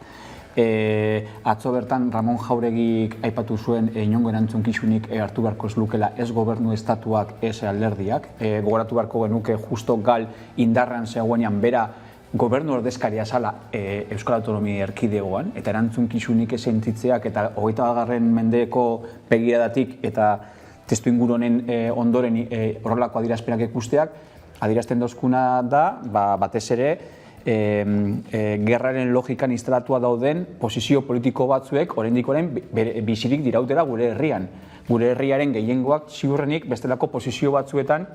S16: Atzo bertan Ramon Jauregik aipatu zuen inongo erantzunkizunik hartu beharko ez lukela ez gobernu estatuak, ez alderdiak. Gogoratu beharko genuke justo gal indarran zegoenean bera gobernu ordezkaria zala Euskal Autonomia Erkidegoan, eta erantzunkizunik sentitzeak eta 20. mendeko begiradatik eta testuinguru honen ondoren horrelako adierazpenak ikusteak, adierazten dozkuna da, batez ere, gerraren logikan instalatua dauden posizio politiko batzuek oraindik bizirik dirautela gure herrian. Gure herriaren gehiengoak ziurrenik bestelako posizio batzuetan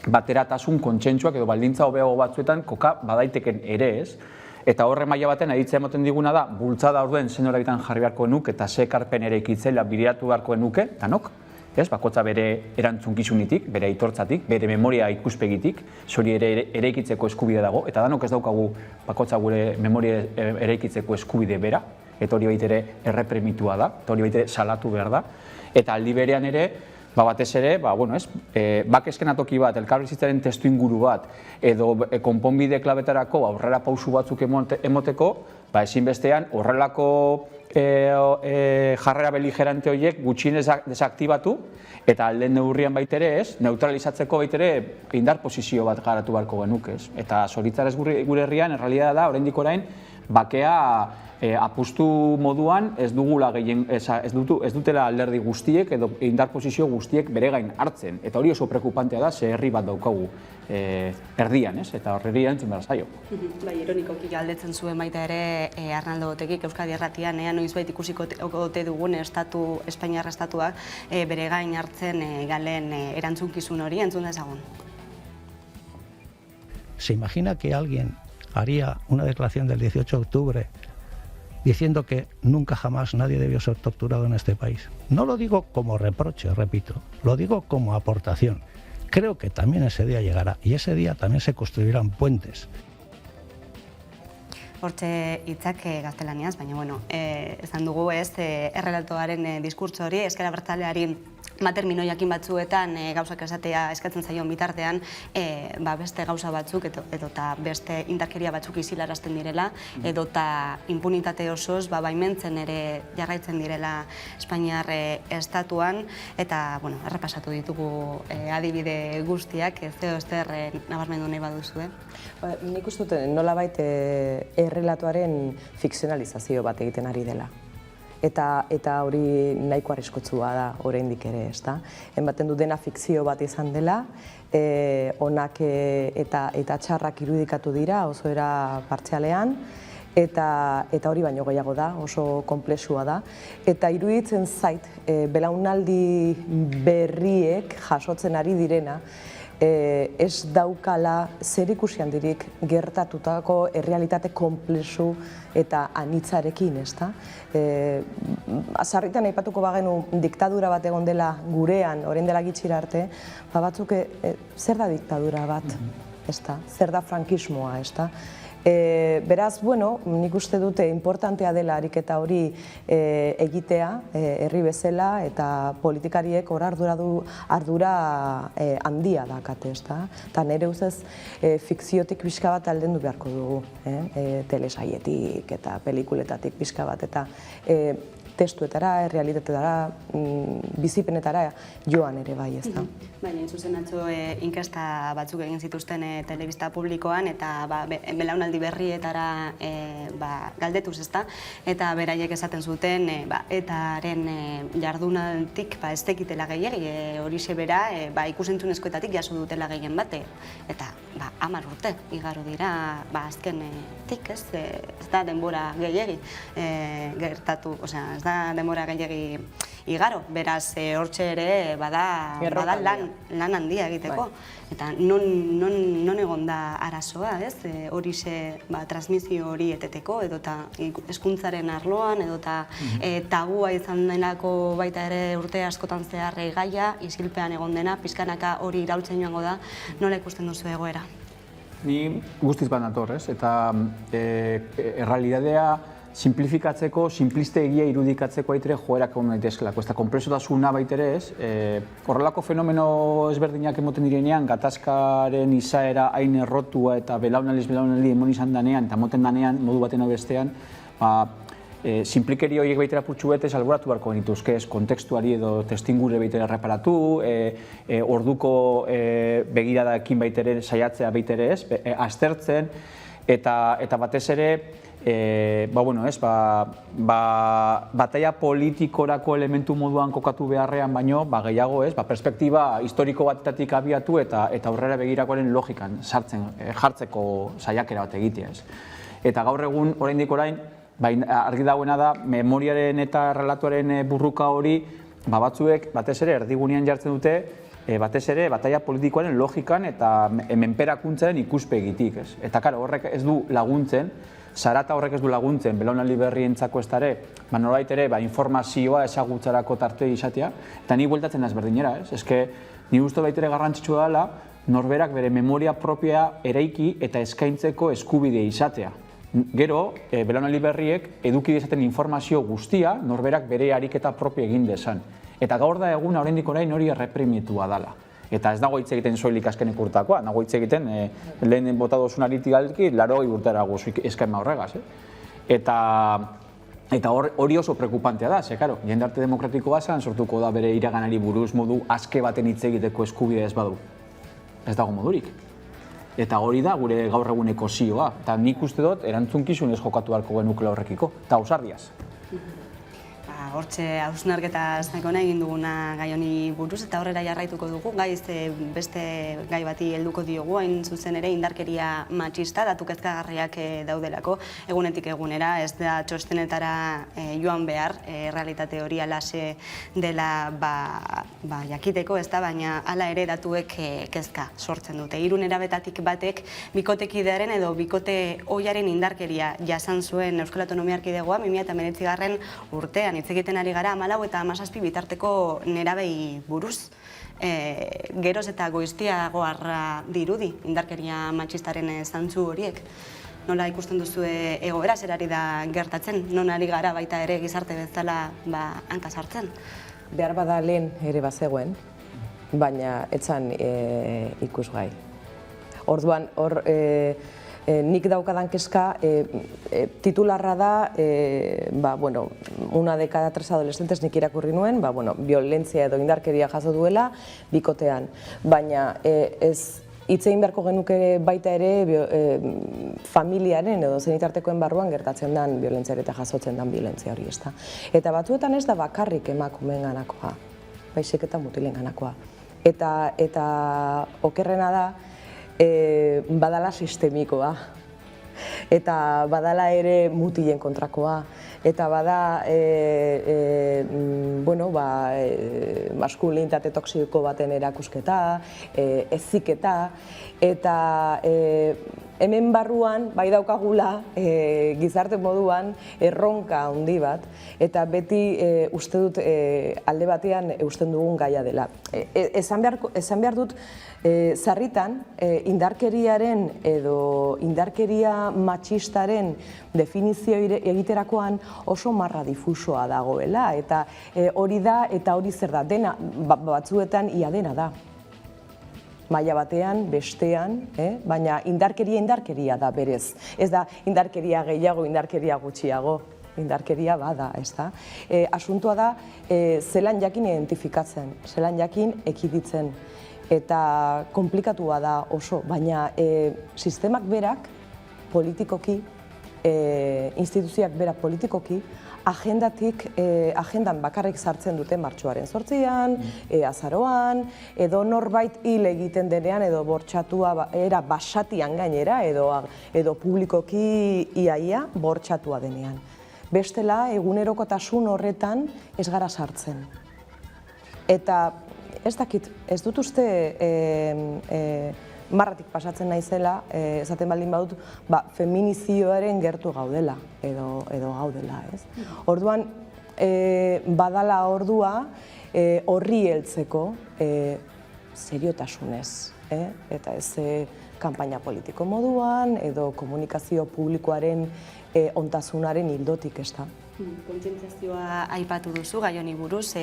S16: bateratasun kontsentsuak edo baldintza hobeago batzuetan koka badaiteken ere, ez? Eta horre maila baten aditzea ematen diguna da, bultzada orduen zen horabitan jarri beharko genuke eta ze ekarpen ere ikitzela bideratu beharko genuke, danok, bakotza bere erantzunkizunitik, bere aitortzatik, bere memoria ikuspegitik, zori ere eraikitzeko eskubide dago, eta danok ez daukagu bakotza gure memoria eraikitzeko eskubide bera, eta hori baitere erreprimitua da, eta hori baitere salatu behar da, eta aldi berean ere, batez ere, bakezken atoki bat, elkarbizitzaren testu inguru bat, edo konponbide klabetarako aurrera pausu batzuk emoteko, ezinbestean horrelako jarrera beligerante horiek gutxienez desaktibatu eta alden neurrian baitere ez, neutralizatzeko baitere indar posizio bat garatu beharko genuke ez. Eta zoritzarez gure herrian, errealitatea da, oraindik orain, bakea apustu moduan ez dutela alderdi guztiek edo indar posizio guztiek bere gain hartzen. Eta hori oso prekupantea da, ze herri bat daukagu erdian, ez? Eta horri entzun behar zaio.
S2: Ironikoki galdetzen zuen baita ere Arnaldo Otegik Euskadi Irratian, noizbait ikusiko ote dugun Espainiar estatuak bere gain hartzen galen erantzunkizun hori, entzun dezagun.
S5: ¿Se imagina que alguien haría una declaración del 18 de octubre diciendo que nunca jamás nadie debió ser torturado en este país. No lo digo como reproche, repito, lo digo como aportación. Creo que también ese día llegará y ese día también se construirán puentes.
S2: Hortxe hitzak gaztelaniaz, baina bueno, esan dugu errelatoaren diskurtso hori, ezker abertzaleari termino jakin batzuetan gauzak esatea eskatzen zaion bitartean beste gauza batzuk edota beste indarkeria batzuk isilarazten direla edota impunitate osoz baimentzen ere jarraitzen direla Espainiar estatuan eta bueno, errepasatu ditugu adibide guztiak, zeo ester nabarmendu nahi baduzu.
S15: Nik uste dut nolabait errelatoaren fikzionalizazio bat egiten ari dela. Eta hori nahiko arriskutsua da oraindik ere, ezta? Ematen du dena fikzio bat izan dela, onak eta txarrak irudikatu dira oso era partzialean, eta hori baino gehiago da, oso konplexua da. Eta iruditzen zait, belaunaldi berriek jasotzen ari direna, ez daukala zerikusi handirik gertatutako errealitate konplexu eta anitzarekin, ezta? Sarritan aipatuko bagenu diktadura bat egon dela gurean, orain dela gitxira arte, batzuk zer da diktadura bat, ezta? Zer da frankismoa, ezta? Beraz, bueno, nik uste dute importantea dela ariketa hori egitea, herri bezala, eta politikariek hor ardura handia dakate, ezta? Eta nire ustez fikziotik pixka bat aldendu beharko dugu, telesaietik eta pelikuletatik pixka bat, eta testuetara, errealitatera, bizipenetara joan ere bai, ezta?
S2: Baina, zuzen atzo inkesta batzuk egin zituzten telebista publikoan eta belaunaldi berrietara galdetuz, ezta? Eta beraiek esaten zuten etaren jardunaltik ez tekitela gehiagi, horixe bera ikusentzunezkoetatik jaso dutela gehien bate. Eta 10 urte igaro dira azkenetik, ez da denbora gehiagi gertatu, ez da denbora gehiagi igaro, beraz hortxe ere bada lan handia egiteko. Eta non egon da arazoa, ez? Horixe transmisio hori eteteko, edota hezkuntzaren arloan, edota tabua izan denako baita ere urte askotan zehar gaia, isilpean egon dena, pizkanaka hori iraultzen joango da, nola ikusten duzu egoera?
S16: Ni guztiz bat nator, ez? Eta errealitatea simplifikatzeko, simpliste egia irudikatzeko aitere joerak egon daitezkelako. Eta konplexutasuna baitere ez, horrelako fenomeno ezberdinak emoten direnean, gatazkaren izaera hain errotua eta belaunaldi emon izan danean, eta moten danean, modu baten bestean, simplikeri horiek baitera putxu betez alboratu beharko genituzke, kontekstuari edo testingure baitera reparatu, orduko begiradakin baitere saiatzea baitere ez, aztertzen, eta batez ere, bataia politikorako elementu moduan kokatu beharrean baino, gehiago ez, perspektiba historiko batetatik abiatu eta aurrera begirakoaren logikan jartzeko saiakera bat egitea ez. Eta gaur egun, oraindik orain, argi dagoena da, memoriaren eta relatuaren burruka hori, batzuek batez ere erdigunean jartzen dute, batez ere bataia politikoaren logikan eta menperakuntzaren ikuspegitik ez. Eta horrek ez du laguntzen, zarata horrek ez du laguntzen, belaunaldi berrientzako ez dare, nolabait ere informazioa ezagutzarako tarte izatea, eta ni bueltatzen naiz berdinera, ez? Eske, ni uste baitere garrantzitsua dela, norberak bere memoria propia eraiki eta eskaintzeko eskubidea izatea. Gero, belaunaldi berriek eduki dezaten informazio guztia, norberak bere ariketa propio egin dezan. Eta gaur da eguna oraindik orain hori erreprimitua dela. Eta ez dago hitz egiten soilik azkenik urtakoa, dago hitz egiten lehen bota dozun aritik 80 urtera guz eskema horregaz. Eta hori oso prekupantea da, ze, karo, jendarte demokratiko bazan sortuko da bere iraganari buruz modu aske baten hitz egiteko eskubidea ez badu. Ez dago modurik. Eta hori da gure gaur eguneko zioa. Eta nik uste dut erantzunkizunez jokatu beharko genukela horrekiko, eta ausardiaz.
S2: hortxe hausnarketa nahiko nahi egin duguna gai honi buruz eta horrela jarraituko dugu, beste gai bati helduko diogu, hain zuzen ere indarkeria matxista, datu kezkagarriak daudelako, egunetik egunera, ez da txostenetara joan behar, realitate hori alase dela jakiteko, ez da, baina hala ere datuek kezka sortzen dute. 3 nerabetatik batek bikotekidearen edo bikote ohiaren indarkeria jasan zuen Euskal Autonomia Erkidegoa 2019 urtean. Hitz egiten ari gara 14 eta 17 bitarteko nerabei buruz. Geroz eta goiztiagoarra dirudi indarkeria matxistaren zantzu horiek. Nola ikusten duzu egoera, zer ari da gertatzen? Non ari gara baita ere gizarte bezala hanka sartzen?
S15: Behar bada lehen ere bazegoen, baina etzan ikusgai. Orduan, nik daukadan kezka titularra da, una de cada 3 adolescentes nik irakurri nuen, violentzia edo indarkeria jaso duela bikotean. Baina ez hitz egin beharko genuke baita ere familiaren edo zenitartekoen barruan gertatzen den violentzia eta jasotzen den violentzia hori, ezta. Eta batzuetan ez da bakarrik emakumeen ganakoa, baizik eta mutilen ganakoa. Eta okerrena da, badala sistemikoa, eta badala ere mutilen kontrakoa, eta bada maskulinitate toxiko baten erakusketa, heziketa, eta hemen barruan bai daukagula gizarte moduan erronka handi bat, eta beti uste dut alde batean eusten dugun gaia dela. Esan behar dut, sarritan indarkeriaren edo indarkeria matxistaren definizio egiterakoan oso marra difusoa dagoela, eta hori da eta hori zer da, dena batzuetan ia dena da. Maila batean, bestean, baina indarkeria da berez. Ez da indarkeria gehiago, indarkeria gutxiago, indarkeria bada, ez da. Asuntua da, zelan jakin identifikatzen, zelan jakin ekiditzen, eta komplikatua da oso, baina sistemak berak politikoki, instituzioak berak politikoki, agendan bakarrik sartzen dute martxoaren 8an, azaroan, edo norbait hil egiten denean, edo bortxatua era basatian gainera, edo publikoki iaia bortxatua denean. Bestela, egunerokotasun horretan ez gara sartzen. Eta ez dakit, ez dut uste marratik pasatzen naizela, esaten baldin badut, feminizioaren gertu gaudela, edo gaudela, ez? Orduan, badala ordua horri heltzeko seriotasunez, eta ez kanpaina politiko moduan, edo komunikazio publikoaren ontasunaren hildotik, ez da.
S2: Kontzientziazioa aipatu duzu, gai honi buruz,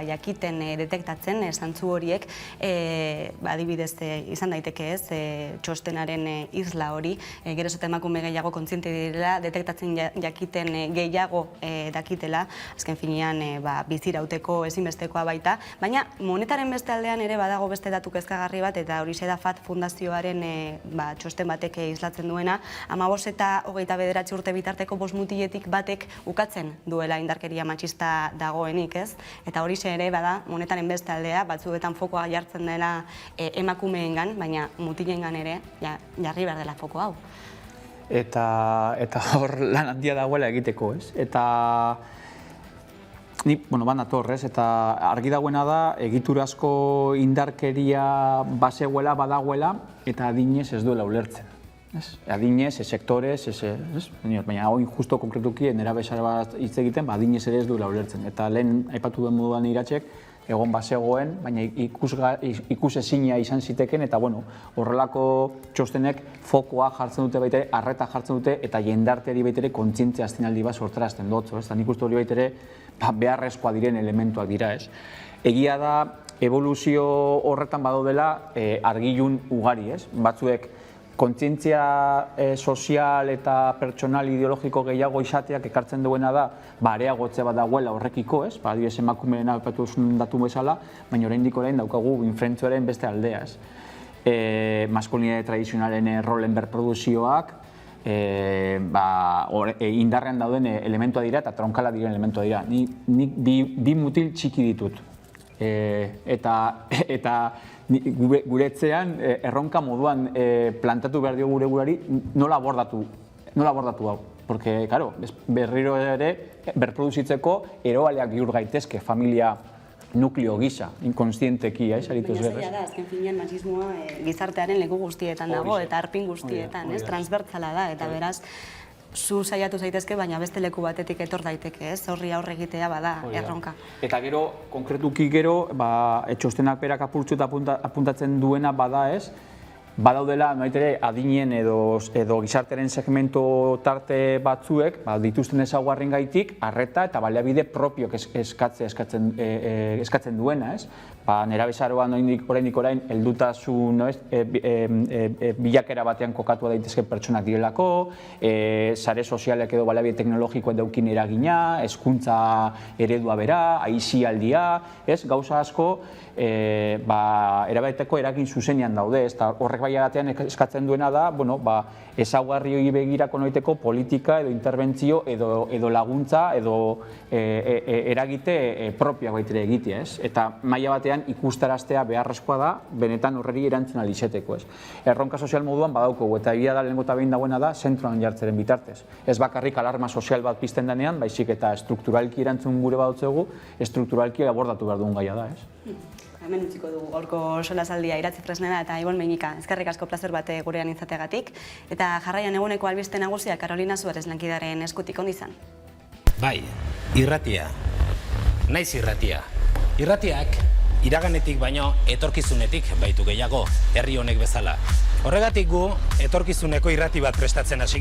S2: jakiten detektatzen zantzu horiek, adibidez izan daiteke ez, txostenaren isla hori, geroz eta emakume gehiago kontziente direla, detektatzen jakiten gehiago dakitela, azken finean bizirauteko ezinbestekoa baita, baina monetaren beste aldean ere badago beste datu kezkagarri bat, eta hori da FAT fundazioaren txosten batek islatzen duena, 15 eta 29 urte bitarteko 5 mutiletik batek ukatzen duela indarkeria matxista dagoenik, ez? Eta hori ere bada, monetaren beste aldea, batzuetan fokoa jartzen dela emakumeengan, baina mutilengan ere jarri behar dela foko hau.
S16: Eta hor lan handia dagoela egiteko, ez? Eta ni, bat nator, ez? Eta argi dagoena da, egiturazko indarkeria bazegoela, badagoela, eta adinez ez duela ulertzen. Adinez, sektorez, baina hori justo konkretuki nerabe sare bat hitz egiten, adinez ere ez duela ulertzen. Eta lehen aipatu den moduan Iratzek, egon bazegoen, baina ikusezina izan ziteken, eta horrelako txostenek fokoa jartzen dute baitere, arreta jartzen dute, eta jendarteari baitere kontzientzia aztinaldi bat sortarazten dutzu. Nik uste hori baitere beharrezkoa diren elementuak dira, ez. Egia da, evoluzio horretan badaudela argilun ugari, ez. Batzuek kontzientzia sozial eta pertsonal ideologiko gehiago izateak ekartzen duena da, areagotze bat dagoela horrekiko, ez? Adibidez emakumeen aipatu duzun datu bezala, baina oraindik daukagu infrentzioaren beste aldea, ez? Maskulinitate tradizionalen rolen berproduzioak, indarrean dauden elementua dira eta tronkala diren elementua dira. Nik bi mutil txiki ditut. Eta gure etxean erronka moduan plantatu behar dio gure gurari nola abordatu hau. Porque, claro, berriro ere berproduzitzeko eroaleak bihur gaitezke familia nukleo gisa, inkonstienteki, sarituz berrez.
S2: Baina zaila da, azken finean matxismoa gizartearen leku guztietan dago eta arpin guztietan, transbertzala da, eta beraz, zu saiatu zaitezke, baina beste leku batetik etor daiteke, horri aurre egitea bada erronka.
S16: Eta gero, konkretuki gero, txostenak berak apurtzu eta apuntatzen duena bada badaudela, noitere, adinen edo gizarteren segmento tarte batzuek, dituzten ezaugarrien gaitik, arreta eta baliabide propiok eskatzen duena, nerabezaroan oraindik orain heldutasun bilakera batean kokatu daitezke pertsonak direlako, sare sozialek edo baliabide teknologikoen daukin eragina, hezkuntza eredua bera, aisialdia, gauza asko erabaiteko eragin zuzenean daude, eta horrek bai agatean eskatzen duena da, ezaugarri hori begirako noiteko politika edo interbentzio edo laguntza edo eragite propioak baitere egitea, eta maila batean ikustaraztea beharrezkoa da, benetan horreri erantzun alizeteko. Erronka sozial moduan badaukogu, eta egia da lehenengo eta behin dagoena da zentroan jartzeren bitartez. Ez bakarrik alarma sozial bat pizten denean, baizik eta strukturalki erantzun gure badutzegu, strukturalki abordatu behar dugun gaia da.
S2: Hemen utziko dugu gaurko solasaldia Iratzi Fresneda eta Ibon Meinika. Eskerrik asko plazer bat gurean izateagatik. Eta jarraian eguneko albiste nagusia Carolina Suarez lankidaren eskutik ondo izan.
S1: Bai, irratia. Naiz irratia. Irratiak iraganetik baino etorkizunetik baitu gehiago, herri honek bezala. Horregatik gu etorkizuneko irrati bat prestatzen hasi